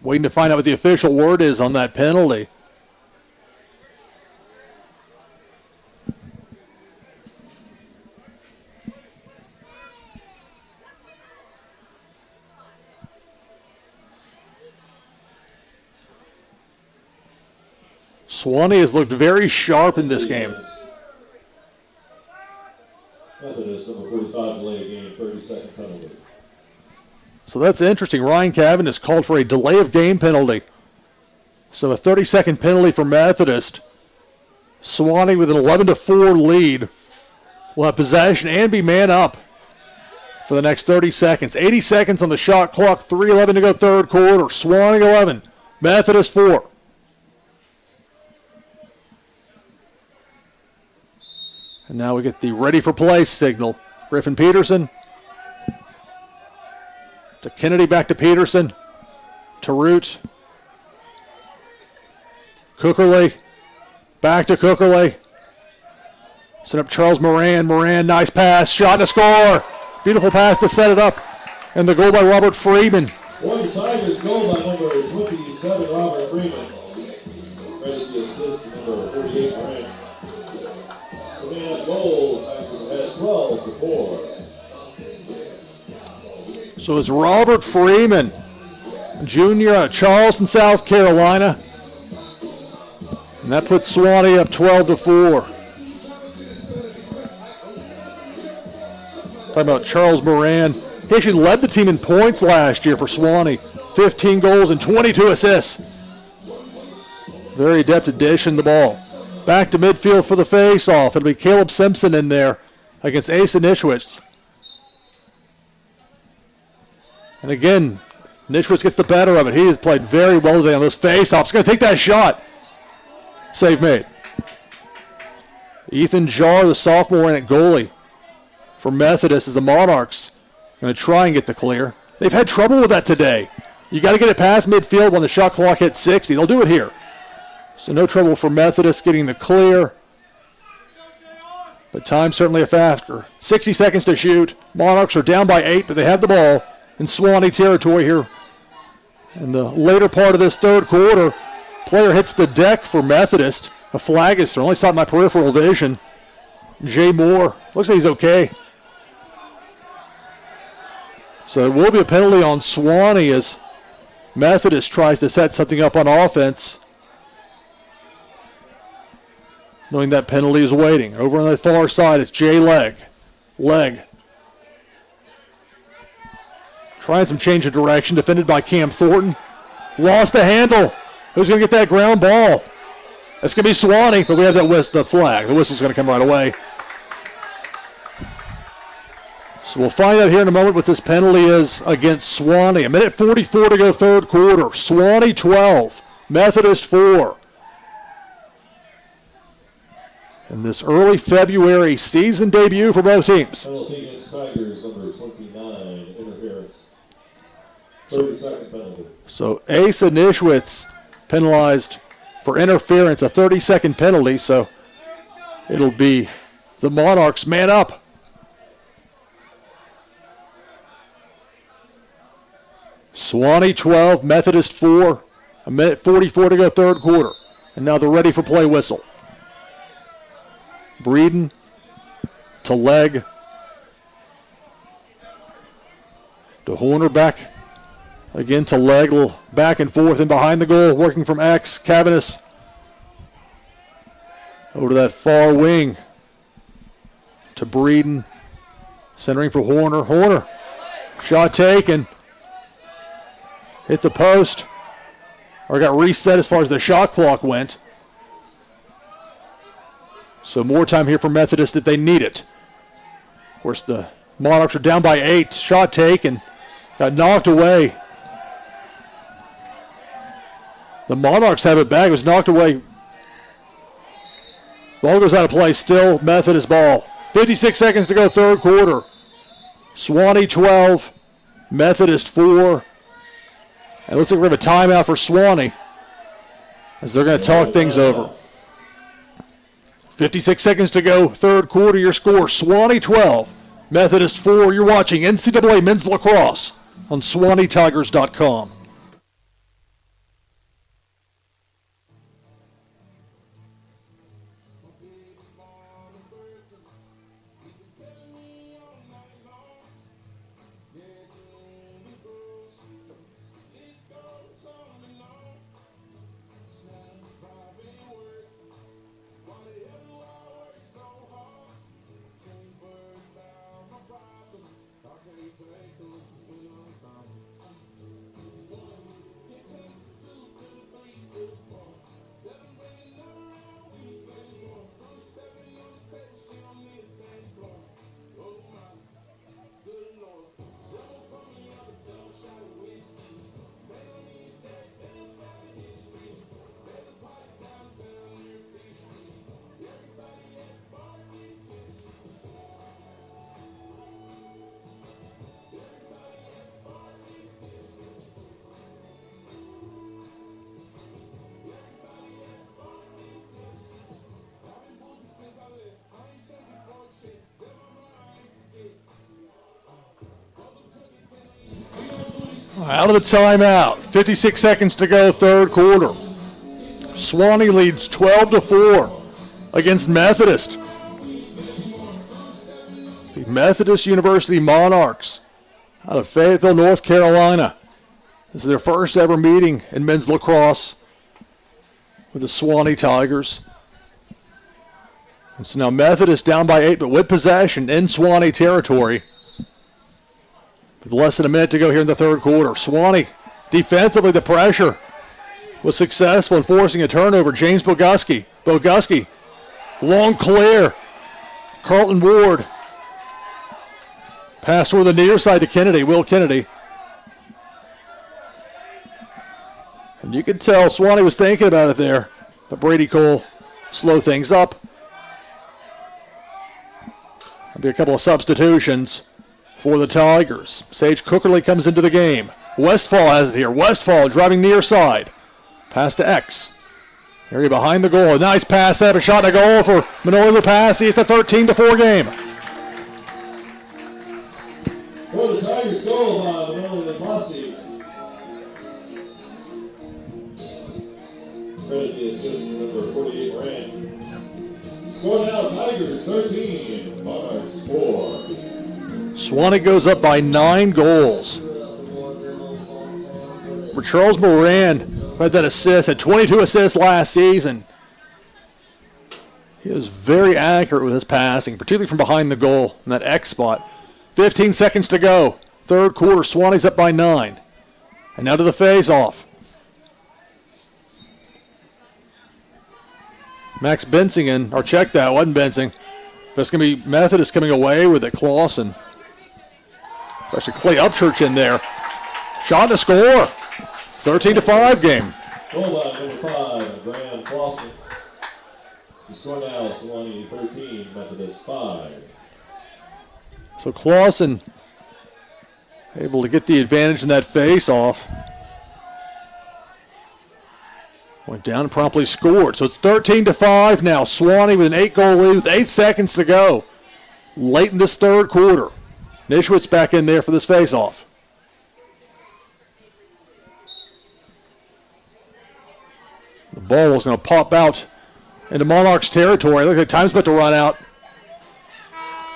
Waiting to find out what the official word is on that penalty. Sewanee has looked very sharp in this game. Methodist, number 45, delay game, 30-second penalty. So that's interesting. Ryan Cavan called for a delay of game penalty. So a 30-second penalty for Methodist. Sewanee with an 11-4 lead will have possession and be man up for the next 30 seconds. 80 seconds on the shot clock, 3:11 to go third quarter. Sewanee 11, Methodist 4. And now we get the ready for play signal. Griffin Peterson to Kennedy, back to Peterson, to Root. Cookerly, back to Cookerly. Set up Charles Moran. Moran, nice pass, shot and a score. Beautiful pass to set it up. And the goal by Robert Freeman. One Tigers goal by number 27, Robert Freeman. Ready to assist number 48, Moran. Goal, Tigers at 12-4. So it's Robert Freeman, junior out of Charleston, South Carolina. And that puts Sewanee up 12-4. Talking about Charles Moran. He actually led the team in points last year for Sewanee. 15 goals and 22 assists. Very adept addition to the ball. Back to midfield for the face-off. It'll be Caleb Simpson in there against Asa Nishwitz. And again, Nishwitz gets the better of it. He has played very well today on those face-offs. He's going to take that shot. Save made. Ethan Jarr, the sophomore in at goalie for Methodist, as the Monarchs going to try and get the clear. They've had trouble with that today. You got to get it past midfield when the shot clock hits 60. They'll do it here. So no trouble for Methodist getting the clear. But time certainly a factor. 60 seconds to shoot. Monarchs are down by 8, but they have the ball in Sewanee territory here. In the later part of this third quarter, player hits the deck for Methodist. A flag is thrown. Only saw it in my peripheral vision. Jay Moore. Looks like he's okay. So it will be a penalty on Sewanee as Methodist tries to set something up on offense, knowing that penalty is waiting. Over on the far side, it's Jay Legg. Legg trying some change of direction, defended by Cam Thornton. Lost the handle. Who's going to get that ground ball? It's going to be Sewanee, but we have the flag. The whistle's going to come right away. So we'll find out here in a moment what this penalty is against Sewanee. 1:44 to go third quarter. Sewanee 12, Methodist 4. In this early February season debut for both teams. Penalty against Tigers, number 29, interference. 30-second penalty. So Asa Nischwitz penalized for interference, a 30-second penalty, so it'll be the Monarchs man up. Sewanee 12, Methodist 4, 1:44 to go third quarter. And now they're ready for play whistle. Breeden to Legg. To Horner back again to Legg. Little back and forth and behind the goal, working from X. Cavanis over to that far wing to Breeden. Centering for Horner. Horner. Shot taken. Hit the post. Or got reset as far as the shot clock went. So more time here for Methodist if they need it. Of course, the Monarchs are down by 8. Shot taken. Got knocked away. The Monarchs have it back. It was knocked away. Ball goes out of play. Still Methodist ball. 56 seconds to go third quarter. Sewanee 12. Methodist 4. And it looks like we have a timeout for Sewanee as they're going to talk things over. 56 seconds to go, third quarter. Your score, Sewanee 12, Methodist 4. You're watching NCAA Men's Lacrosse on SewaneeTigers.com. Out of the timeout. 56 seconds to go, third quarter. Sewanee leads 12-4 against Methodist. The Methodist University Monarchs out of Fayetteville, North Carolina. This is their first ever meeting in men's lacrosse with the Sewanee Tigers. And so now Methodist down by 8, but with possession in Sewanee territory. With less than a minute to go here in the third quarter. Sewanee defensively, the pressure was successful in forcing a turnover. James Boguski. Boguski, long clear. Carlton Ward. Pass over the near side to Kennedy, Will Kennedy. And you could tell Sewanee was thinking about it there. But Brady Cole slowed things up. There'll be a couple of substitutions for the Tigers. Sage Cookerly comes into the game. Westfall has it here. Westfall driving near side. Pass to X. Area behind the goal. A nice pass. They have a shot and a goal for Manoy Lupasi. It's a 13-4 game. For the Tigers, goal by Manoy Lupasi. Credit the assist number 48, Rand. Score now, Tigers 13, Monarchs 4. Sewanee goes up by 9 goals. for Charles Moran, who had that assist, had 22 assists last season. He was very accurate with his passing, particularly from behind the goal in that X spot. 15 seconds to go. Third quarter, Sewanee's up by 9. And now to the face-off. Max Bensingen, or check that, wasn't Bensing. But it's going to be Methodist coming away with it, Clausen. It's actually Clay Upchurch in there. Shot to score. 13-5 game. Goal line number 5, Graham Clausen. The score now, Sewanee 13, Methodist 5. So Clausen able to get the advantage in that face-off. Went down and promptly scored. So it's 13-5 now. Sewanee with an 8-goal lead with 8 seconds to go. Late in this third quarter. Nischwitz back in there for this face-off. The ball is going to pop out into Monarchs territory. Look like time's about to run out.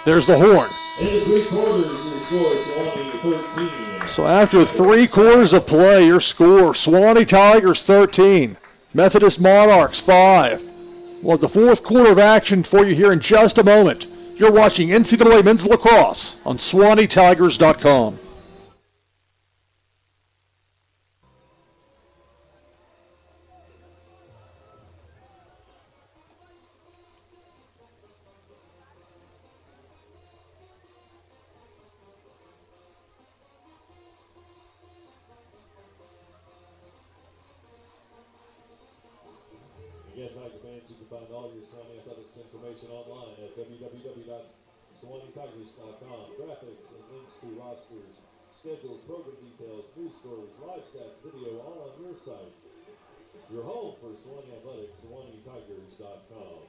There's the horn. In 3 quarters, your score, Sewanee 13. So after 3 quarters of play, your score, Sewanee Tigers 13, Methodist Monarchs 5. We'll have the fourth quarter of action for you here in just a moment. You're watching NCAA Men's Lacrosse on SewaneeTigers.com. Again, Tiger fans, you can find all your Sewanee athletics information online at www.SewaneeTigers.com. Graphics and links to rosters, schedules, program details, news stories, live stats, video, all on your site. Your home for Sewanee athletics, SewaneeTigers.com.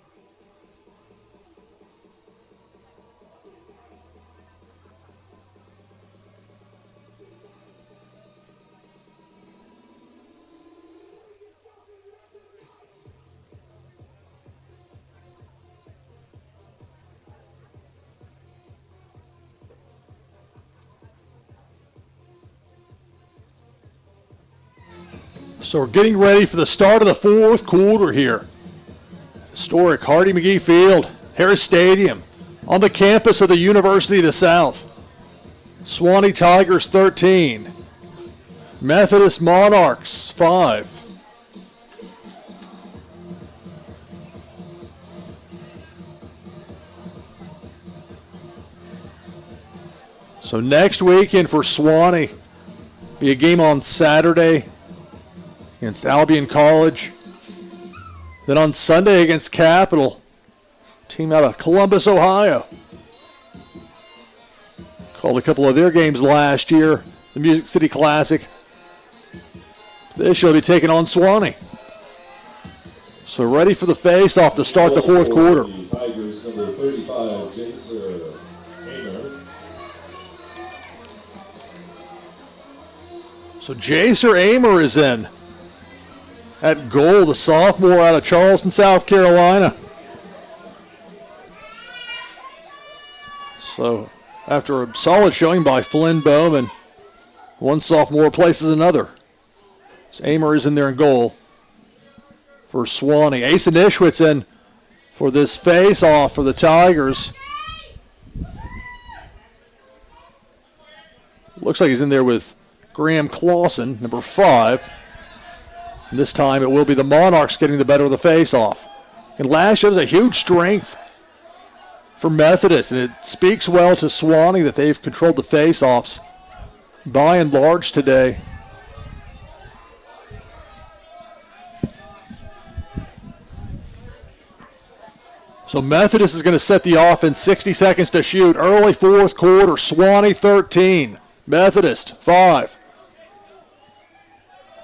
So we're getting ready for the start of the fourth quarter here. Historic Hardy McGee Field, Harris Stadium, on the campus of the University of the South. Sewanee Tigers 13, Methodist Monarchs 5. So next weekend for Sewanee, be a game on Saturday against Albion College. Then on Sunday against Capital, team out of Columbus, Ohio. Called a couple of their games last year, the Music City Classic. This year they'll be taking on Sewanee. So ready for the face-off to start the fourth quarter. Tigers number 35, Jason Hamer. So Jaser Amer is in. At goal, the sophomore out of Charleston, South Carolina. So after a solid showing by Flynn Bowman, one sophomore places another. So Amer is in there in goal for Sewanee. Asa Nischwitz in for this face-off for the Tigers. Looks like he's in there with Graham Clausen, number 5. And this time it will be the Monarchs getting the better of the face-off. And last year was a huge strength for Methodist, and it speaks well to Sewanee that they've controlled the face-offs by and large today. So Methodist is going to set the offense, 60 seconds to shoot. Early fourth quarter, Sewanee 13, Methodist 5.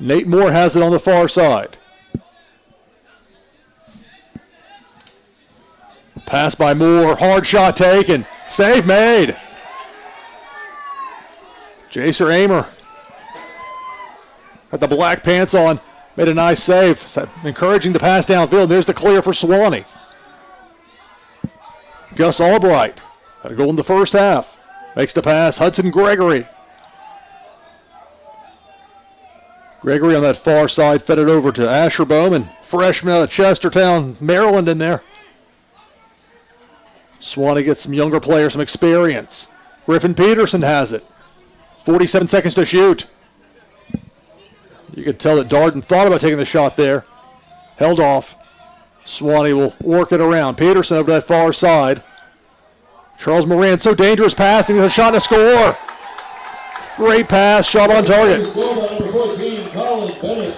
Nate Moore has it on the far side. Pass by Moore, hard shot taken, save made. Jaser Amer got the black pants on, made a nice save, encouraging the pass downfield. There's the clear for Sewanee. Gus Albright had a goal in the first half. Makes the pass, Hudson Gregory. Gregory on that far side fed it over to Asher Bowman, freshman out of Chestertown, Maryland in there. Sewanee gets some younger players, some experience. Griffin Peterson has it. 47 seconds to shoot. You could tell that Darden thought about taking the shot there. Held off. Sewanee will work it around. Peterson over that far side. Charles Moran, so dangerous passing. A shot and a score. Great pass, shot on target. Score by number 14, Colin Bennett.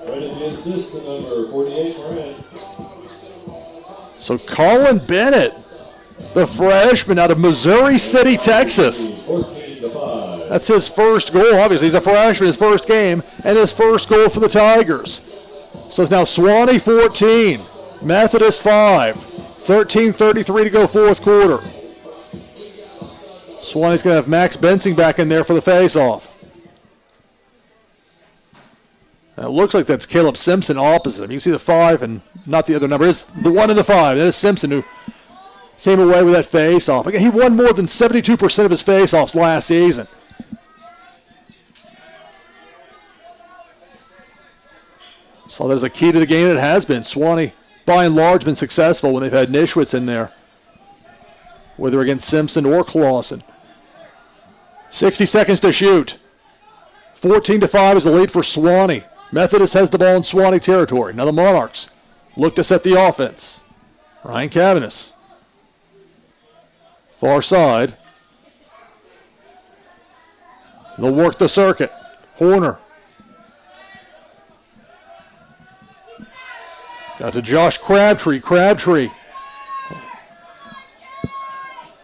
Right at the assist to number 48, Moran. So Colin Bennett, the freshman out of Missouri City, Texas. 14-5. That's his first goal. Obviously, he's a freshman, his first game, and his first goal for the Tigers. So it's now Sewanee 14, Methodist 5, 13:33 to go fourth quarter. Sewanee's going to have Max Bensing back in there for the face-off. Now, it looks like that's Caleb Simpson opposite him. You can see the 5 and not the other number. It's the 1 and the 5. That is Simpson who came away with that face-off. Again, he won more than 72% of his face-offs last season. So there's a key to the game, and it has been. Sewanee, by and large, been successful when they've had Nischwitz in there, whether against Simpson or Clausen. 60 seconds to shoot. 14-5 is the lead for Sewanee. Methodist has the ball in Sewanee territory. Now the Monarchs look to set the offense. Ryan Cavanis. Far side. They'll work the circuit. Horner. Got to Josh Crabtree. Crabtree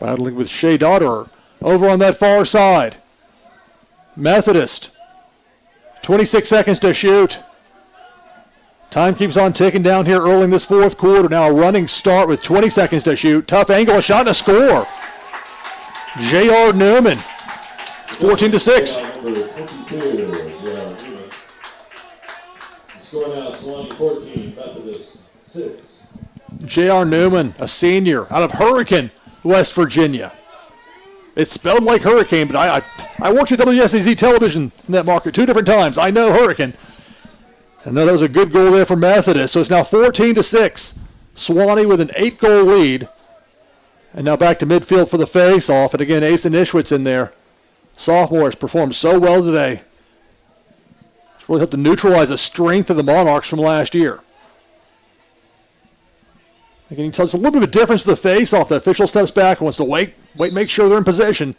battling with Shea Dotterer. Over on that far side. Methodist. 26 seconds to shoot. Time keeps on ticking down here early in this fourth quarter. Now a running start with 20 seconds to shoot. Tough angle, a shot and a score. J.R. Newman. It's 14-6. Score now Sewanee 14, Methodist 6. J.R. Newman, a senior out of Hurricane, West Virginia. It's spelled like hurricane, but I worked at WSAZ television in that market 2 different times. I know Hurricane. And that was a good goal there for Methodist. So it's now 14-6. Sewanee with an 8-goal lead. And now back to midfield for the face-off. And again, Asa Nischwitz in there. Sophomore has performed so well today. It's really helped to neutralize the strength of the Monarchs from last year. Again, you can tell it's a little bit of a difference with the face-off. The official steps back and wants to wait, make sure they're in position.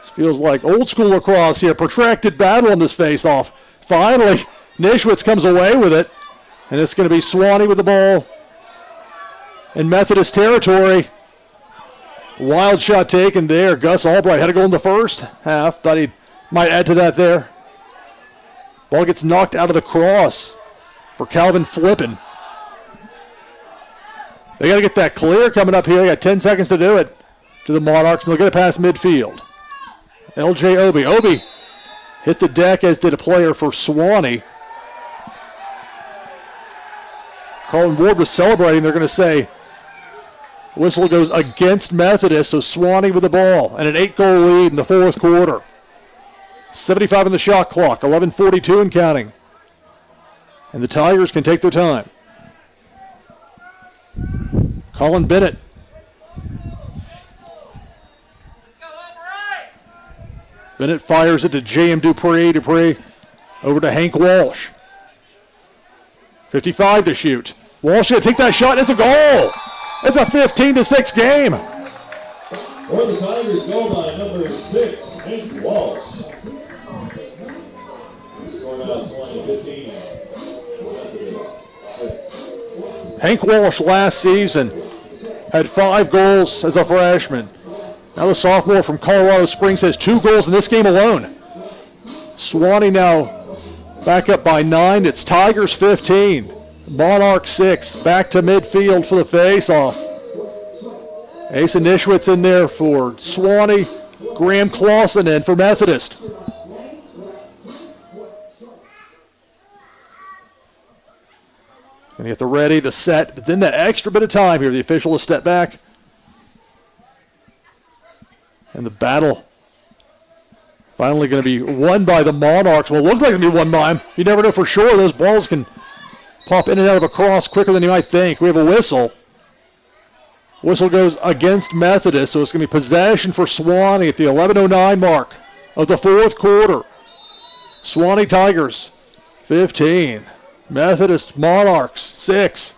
This feels like old school lacrosse here. Protracted battle on this face-off. Finally, Nischwitz comes away with it. And it's going to be Sewanee with the ball in Methodist territory. Wild shot taken there. Gus Albright had a goal in the first half. Thought he might add to that there. Ball gets knocked out of the cross for Calvin Flippin. They got to get that clear coming up here. They got 10 seconds to do it to the Monarchs, and they'll get it past midfield. LJ Obi. Obi hit the deck, as did a player for Sewanee. Carlin Ward was celebrating. They're going to say whistle goes against Methodist, so Sewanee with the ball and an 8-goal lead in the fourth quarter. 75 on the shot clock, 11:42 and counting. And the Tigers can take their time. Colin Bennett. Bennett fires it to J.M. Dupree. Dupree over to Hank Walsh. 55 to shoot. Walsh going to take that shot, and it's a goal. It's a 15-6 game. Or the Tigers go by number 6, Hank Walsh. Score now Sewanee 15. Hank Walsh last season had 5 goals as a freshman. Now the sophomore from Colorado Springs has 2 goals in this game alone. Sewanee now back up by 9. It's Tigers 15. Monarch 6. Back to midfield for the face-off. Asa Nischwitz in there for Sewanee. Graham Clausen in for Methodist. Going to get the ready, the set, but then that extra bit of time here. The official will step back. And the battle finally going to be won by the Monarchs. Well, it looks like it's going to be won by them. You never know for sure. Those balls can pop in and out of a cross quicker than you might think. We have a whistle. Whistle goes against Methodist, so it's going to be possession for Sewanee at the 11:09 mark of the fourth quarter. Sewanee Tigers, 15. Methodist Monarchs, 6.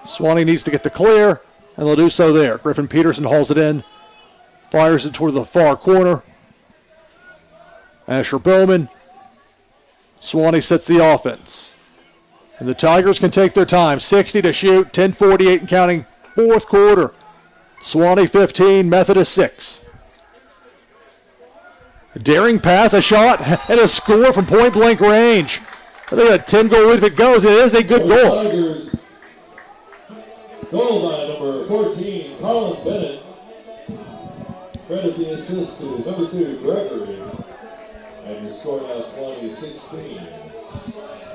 Sewanee needs to get the clear, and they'll do so there. Griffin Peterson hauls it in, fires it toward the far corner. Asher Bowman. Sewanee sets the offense. And the Tigers can take their time. 60 to shoot, 10:48 and counting. Fourth quarter. Sewanee 15, Methodist 6. A daring pass, a shot, and a score from point-blank range. I think a 10-goal lead if it goes. It is a good goal. Tigers. Goal by number 14, Colin Bennett. Credit the assist to number 2, Gregory. And the score now Sewanee 16,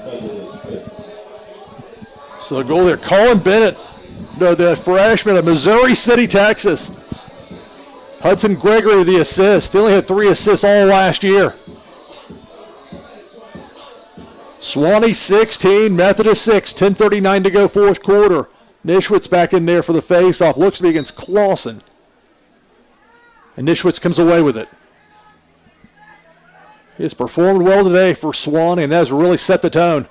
Methodist 6. So the goal there, Colin Bennett, the freshman of Missouri City, Texas. Hudson Gregory the assist. He only had 3 assists all last year. Sewanee 16, Methodist 6, 10:39 to go, fourth quarter. Nischwitz back in there for the face-off. Looks to be against Clausen. And Nischwitz comes away with it. He has performed well today for Sewanee, and that has really set the tone.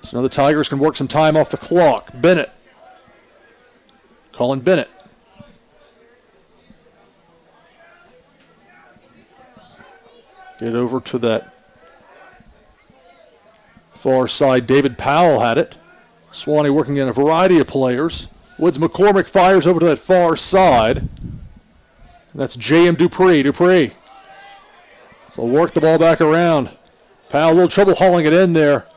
So now the Tigers can work some time off the clock. Bennett. Colin Bennett. Get it over to that far side. David Powell had it. Sewanee working in a variety of players. Woods McCormick fires over to that far side. And that's J.M. Dupree. So work the ball back around. Powell a little trouble hauling it in there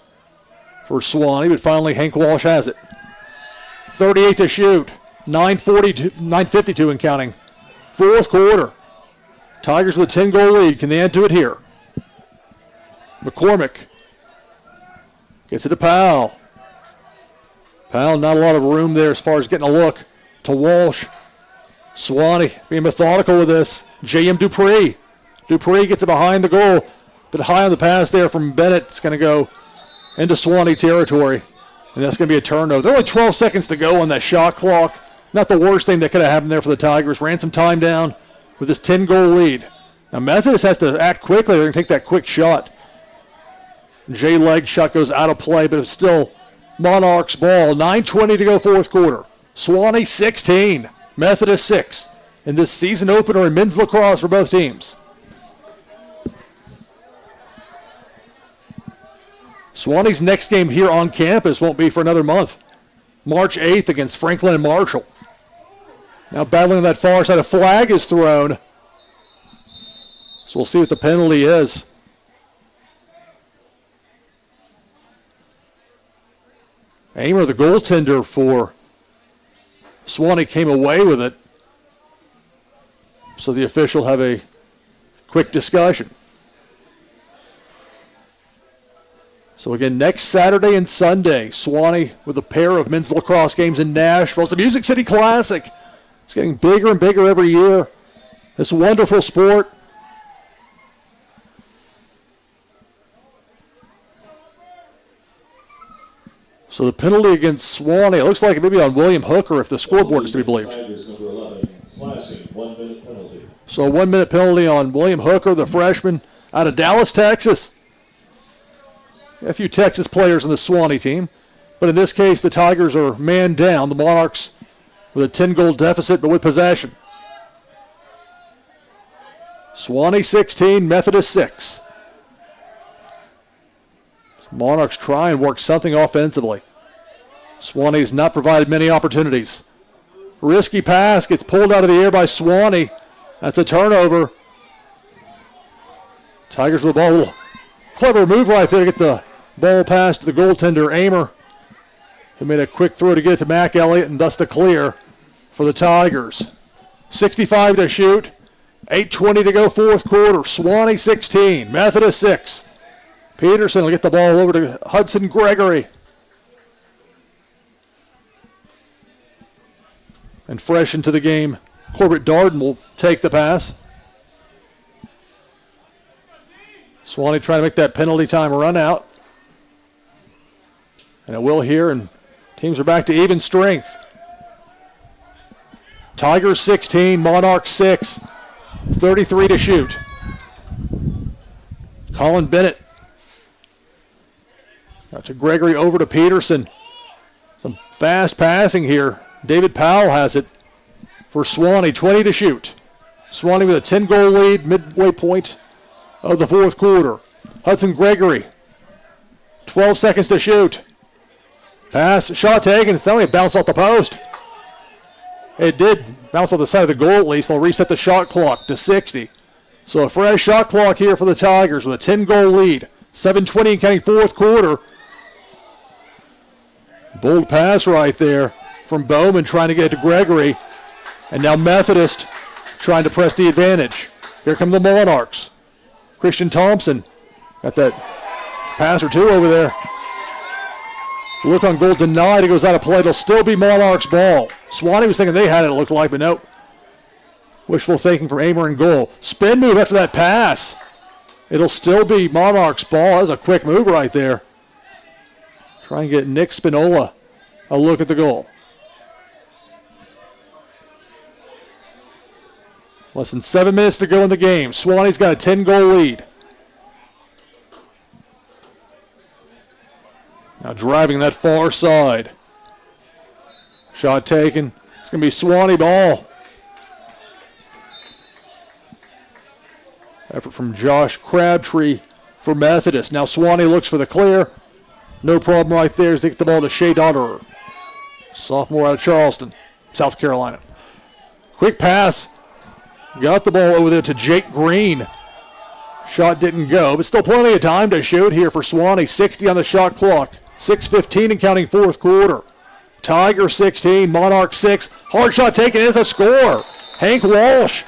for Sewanee, but finally Hank Walsh has it. 38 to shoot. 9:52 and counting. Fourth quarter. Tigers with a 10-goal lead. Can they add to it here? McCormick gets it to Powell. Powell, not a lot of room there as far as getting a look to Walsh. Sewanee being methodical with this. J.M. Dupree. Dupree gets it behind the goal, but high on the pass there from Bennett. It's going to go into Sewanee territory, and that's going to be a turnover. There are only 12 seconds to go on that shot clock. Not the worst thing that could have happened there for the Tigers. Ran some time down with this 10-goal lead. Now Methodist has to act quickly. They're going to take that quick shot. Jay Leg's shot goes out of play, but it's still Monarchs ball. 9:20 to go, fourth quarter. Sewanee 16, Methodist 6 in this season opener in men's lacrosse for both teams. Sewanee's next game here on campus won't be for another month. March 8th against Franklin and Marshall. Now battling on that far side, a flag is thrown. So we'll see what the penalty is. Amer, the goaltender for Sewanee, came away with it. So the official have a quick discussion. So again, next Saturday and Sunday, Sewanee with a pair of men's lacrosse games in Nashville. It's the Music City Classic. It's getting bigger and bigger every year. It's a wonderful sport. So the penalty against Sewanee, it looks like it may be on William Hooker if the scoreboard is to be believed. Number 11, slashing, 1 minute penalty. So a 1 minute penalty on William Hooker, the freshman out of Dallas, Texas. A few Texas players on the Sewanee team. But in this case, the Tigers are man down. The Monarchs with a 10-goal deficit, but with possession. Sewanee 16, Methodist 6. Monarchs try and work something offensively. Sewanee's not provided many opportunities. Risky pass gets pulled out of the air by Sewanee. That's a turnover. Tigers with the ball. Clever move right there to get the ball pass to the goaltender, Amer, who made a quick throw to get it to Mac Elliott, and thus the clear for the Tigers. 65 to shoot. 8:20 to go, fourth quarter. Sewanee 16, Methodist 6. Peterson will get the ball over to Hudson Gregory. And fresh into the game, Corbett Darden will take the pass. Sewanee trying to make that penalty time run out. And it will here, and teams are back to even strength. Tigers 16, Monarchs 6. 33 to shoot. Colin Bennett. Out to Gregory, over to Peterson. Some fast passing here. David Powell has it for Sewanee, 20 to shoot. Sewanee with a 10-goal lead, midway point of the fourth quarter. Hudson Gregory, 12 seconds to shoot. Pass, shot taken. It's only a bounce off the post. It did bounce off the side of the goal at least. They'll reset the shot clock to 60. So a fresh shot clock here for the Tigers with a 10-goal lead. 7:20 and counting fourth quarter. Bold pass right there from Bowman trying to get it to Gregory. And now Methodist trying to press the advantage. Here come the Monarchs. Christian Thompson got that pass or two over there. Look on goal denied. It goes out of play. It'll still be Monarchs ball. Sewanee was thinking they had it looked like, but nope. Wishful thinking from Amer in goal. Spin move after that pass. It'll still be Monarchs ball. That was a quick move right there. Try and get Nick Spinola a look at the goal. Less than 7 minutes to go in the game. Sewanee's got a 10-goal lead. Now driving that far side. Shot taken. It's going to be Sewanee ball. Effort from Josh Crabtree for Methodist. Now Sewanee looks for the clear. No problem right there as they get the ball to Shea Dotterer. Sophomore out of Charleston, South Carolina. Quick pass. Got the ball over there to Jake Green. Shot didn't go, but still plenty of time to shoot here for Sewanee. 60 on the shot clock. 6:15 and counting fourth quarter. Tiger 16, Monarch 6. Hard shot taken is a score. Hank Walsh.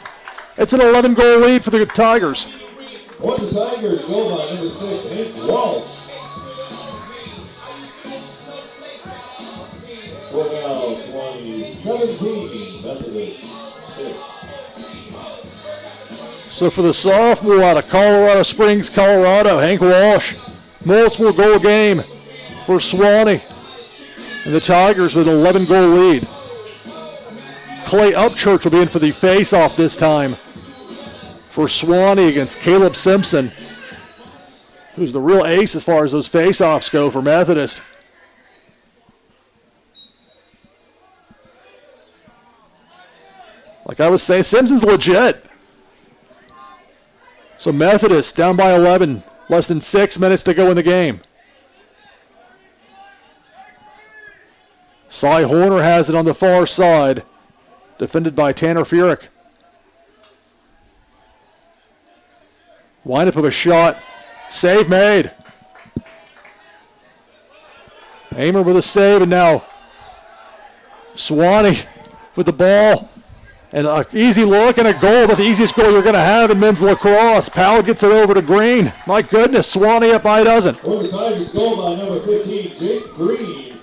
It's an 11-goal lead for the Tigers. For the Tigers, goal by number 6, Hank Walsh. For now, Sewanee 17, Methodist 6. So for the sophomore out of Colorado Springs, Colorado, Hank Walsh, multiple goal game for Sewanee. And the Tigers with an 11-goal lead. Clay Upchurch will be in for the face-off this time for Sewanee against Caleb Simpson, who's the real ace as far as those face-offs go for Methodist. Like I was saying, Simpson's legit. So Methodist down by 11, less than 6 minutes to go in the game. Cy Horner has it on the far side, defended by Tanner Furyk. Windup of a shot, save made. Amer with a save, and now Sewanee with the ball. And an easy look and a goal, but the easiest goal you're going to have in men's lacrosse. Powell gets it over to Green. My goodness, Sewanee up by a dozen. For the Tigers, goal by number 15, Jake Green.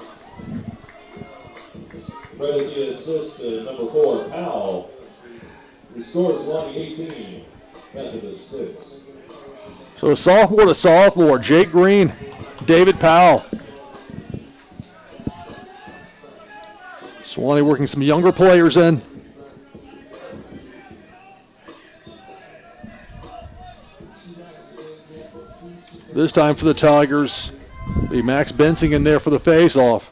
Credit the assist to number 4, Powell. He scores Sewanee 18, Methodist 6. So sophomore to sophomore, Jake Green, David Powell. Sewanee working some younger players in. This time for the Tigers, be Max Bensing in there for the face-off.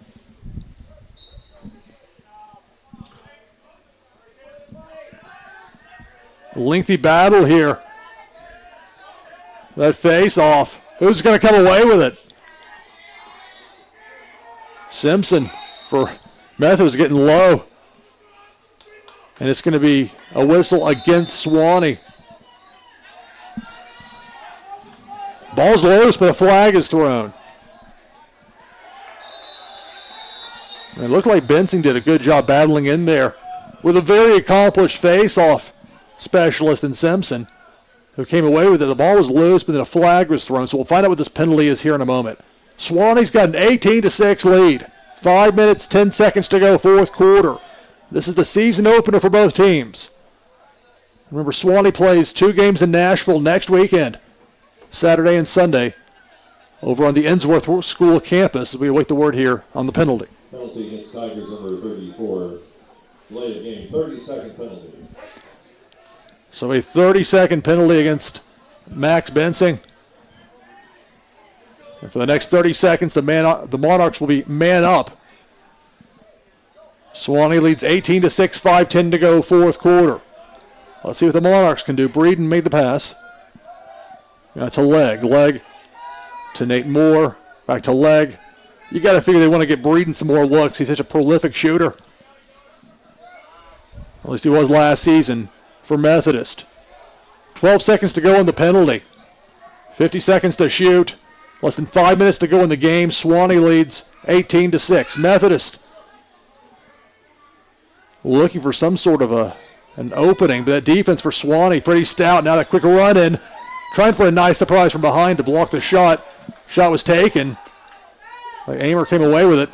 Lengthy battle here. That face-off. Who's going to come away with it? Simpson for Methodist getting low. And it's going to be a whistle against Sewanee. Ball's loose, but a flag is thrown. It looked like Bensing did a good job battling in there with a very accomplished face-off specialist in Simpson, who came away with it. The ball was loose, but then a flag was thrown. So we'll find out what this penalty is here in a moment. Sewanee's got an 18-6 lead. 5 minutes, 10 seconds to go, fourth quarter. This is the season opener for both teams. Remember, Sewanee plays 2 games in Nashville next weekend, Saturday and Sunday, over on the Ensworth School campus as we await the word here on the penalty. Penalty against Tigers number 34. Delay of game, 30-second penalty. So a 30-second penalty against Max Bensing. And for the next 30 seconds, the Monarchs will be man up. Sewanee leads 18-6, 5:10 to go, fourth quarter. Let's see what the Monarchs can do. Breeden made the pass. To leg to Nate Moore, back to leg. You got to figure they want to get Breeden some more looks. He's such a prolific shooter. At least he was last season for Methodist. 12 seconds to go in the penalty. 50 seconds to shoot. Less than 5 minutes to go in the game. Sewanee leads 18-6. Methodist looking for some sort of an opening, but that defense for Sewanee pretty stout. Now that quick run in, trying for a nice surprise from behind to block the shot. Shot was taken. Amer came away with it.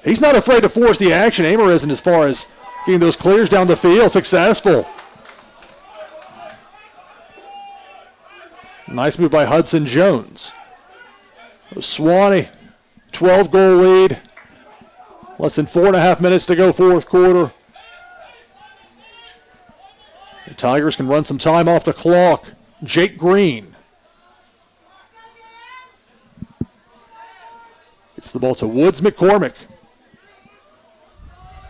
He's not afraid to force the action. Amer isn't, as far as getting those clears down the field. Successful. Nice move by Hudson Jones. Sewanee, 12-goal lead. Less than 4.5 minutes to go, fourth quarter. The Tigers can run some time off the clock. Jake Green. Gets the ball to Woods McCormick.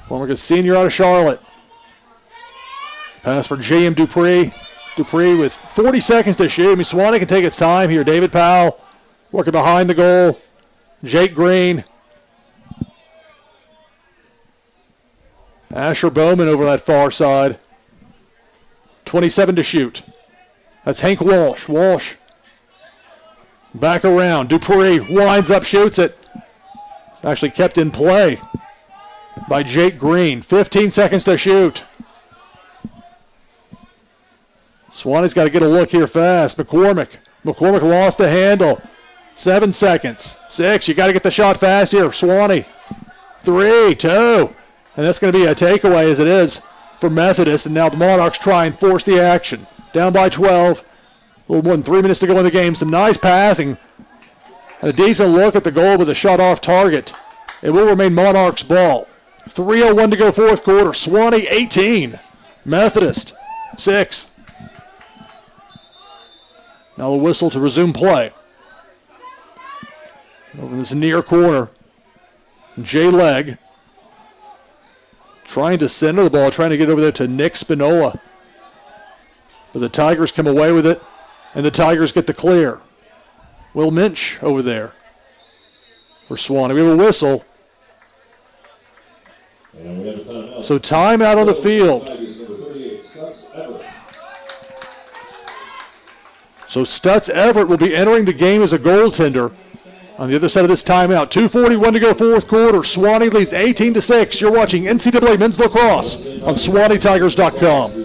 McCormick is senior out of Charlotte. Pass for J.M. Dupree. Dupree with 40 seconds to shoot. Sewanee can take its time here. David Powell working behind the goal. Jake Green. Asher Bowman over that far side. 27 to shoot. That's Hank Walsh. Walsh back around. Dupree winds up, shoots it. Actually kept in play by Jake Green. 15 seconds to shoot. Sewanee's got to get a look here fast. McCormick lost the handle. 7 seconds. 6. You got to get the shot fast here. Sewanee. 3, 2. And that's going to be a takeaway, as it is for Methodist. And now the Monarchs try and force the action. Down by 12. A little more than 3 minutes to go in the game. Some nice passing. And a decent look at the goal with a shot off target. It will remain Monarchs ball. 3:01 to go, fourth quarter. Sewanee 18. Methodist 6. Now the whistle to resume play. Over this near corner. Jay Legg trying to center the ball, trying to get over there to Nick Spinola. But the Tigers come away with it, and the Tigers get the clear. Will Minch over there for Sewanee. We have a whistle. And we have a timeout. So timeout on the field. So Stutz Everett will be entering the game as a goaltender on the other side of this timeout. 2:41 to go, fourth quarter. Sewanee leads 18-6. You're watching NCAA Men's Lacrosse on SewaneeTigers.com.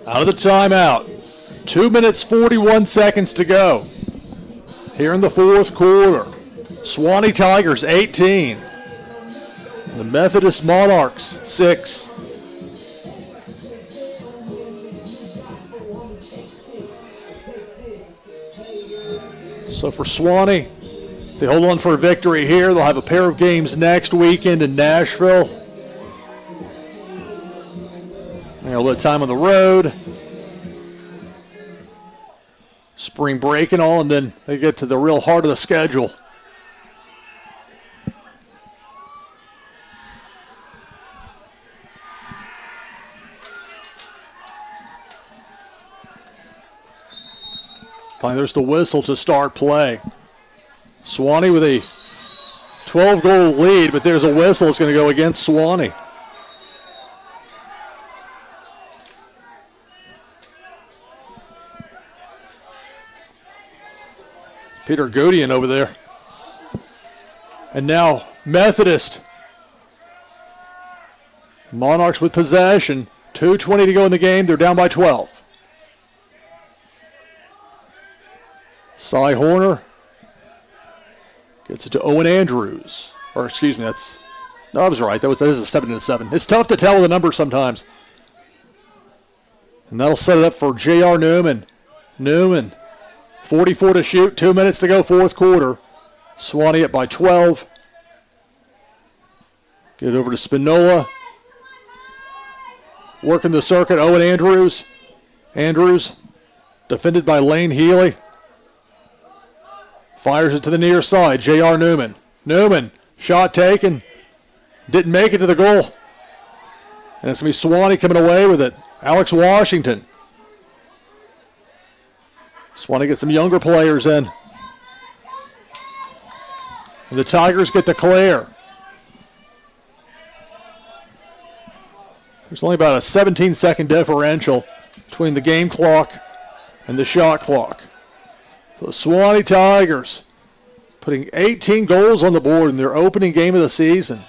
Out of the timeout. 2 minutes, 41 seconds to go here in the fourth quarter. Sewanee Tigers 18. The Methodist Monarchs 6. So for Sewanee, if they hold on for a victory here, they'll have a pair of games next weekend in Nashville. A little bit of time on the road. Spring break and all, and then they get to the real heart of the schedule. Finally, there's the whistle to start play. Sewanee with a 12-goal lead, but there's a whistle that's going to go against Sewanee. Peter Godian over there. And now Methodist. Monarchs with possession. 2:20 to go in the game. They're down by 12. Cy Horner gets it to Owen Andrews. Or excuse me, I was right. That is a 7-7. It's tough to tell with the numbers sometimes. And that'll set it up for J.R. Newman. Newman, 44 to shoot, 2 minutes to go, fourth quarter. Sewanee up by 12. Get it over to Spinola. Working the circuit, Owen Andrews. Andrews, defended by Lane Healy. Fires it to the near side, J.R. Newman. Newman, shot taken. Didn't make it to the goal. And it's going to be Sewanee coming away with it. Alex Washington. Sewanee get some younger players in. And the Tigers get to Clare. There's only about a 17-second differential between the game clock and the shot clock. So the Sewanee Tigers putting 18 goals on the board in their opening game of the season.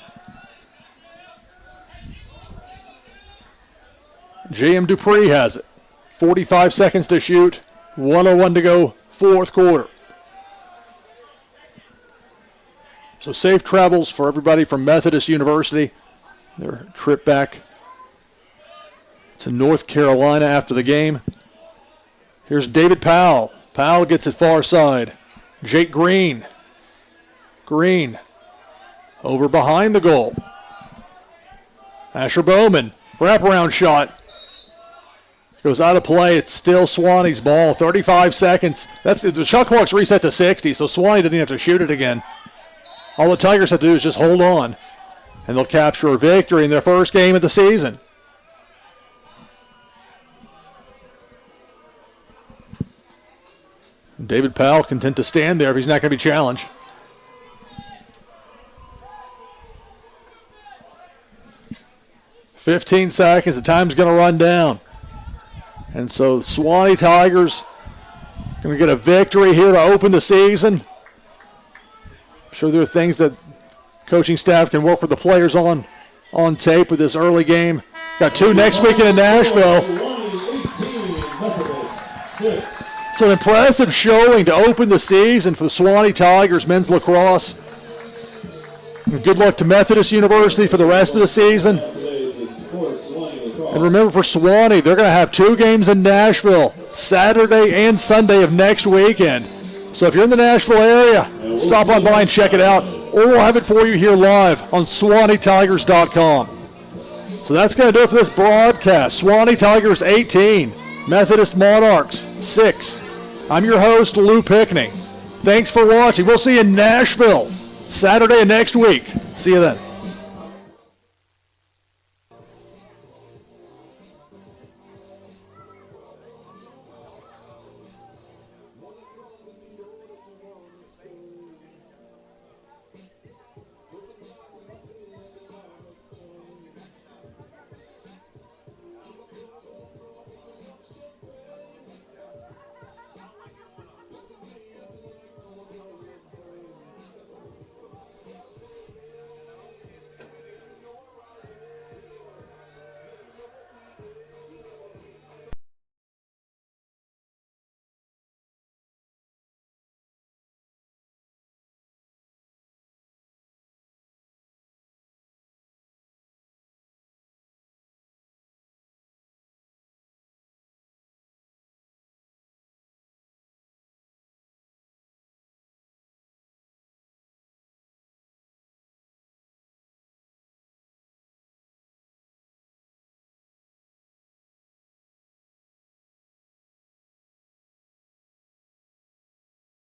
J.M. Dupree has it. 45 seconds to shoot. 1:01 to go, fourth quarter. So safe travels for everybody from Methodist University. Their trip back to North Carolina after the game. Here's David Powell. Powell gets it far side. Jake Green. Green over behind the goal. Asher Bowman, wraparound shot. Goes out of play. It's still Sewanee's ball. 35 seconds. The shot clock's reset to 60, so Sewanee doesn't have to shoot it again. All the Tigers have to do is just hold on, and they'll capture a victory in their first game of the season. David Powell content to stand there if he's not going to be challenged. "15 seconds. The time's going to run down. And so Sewanee Tigers going to get a victory here to open the season. I'm sure there are things that coaching staff can work with the players on tape with this early game. Got two next weekend in Nashville. So an impressive showing to open the season for the Sewanee Tigers men's lacrosse. And good luck to Methodist University for the rest of the season. And remember, for Sewanee, they're going to have two games in Nashville, Saturday and Sunday of next weekend. So if you're in the Nashville area, stop on by and check it out, or we'll have it for you here live on SewaneeTigers.com. So that's going to do it for this broadcast. Sewanee Tigers 18, Methodist Monarchs 6. I'm your host, Lou Pickney. Thanks for watching. We'll see you in Nashville Saturday of next week. See you then.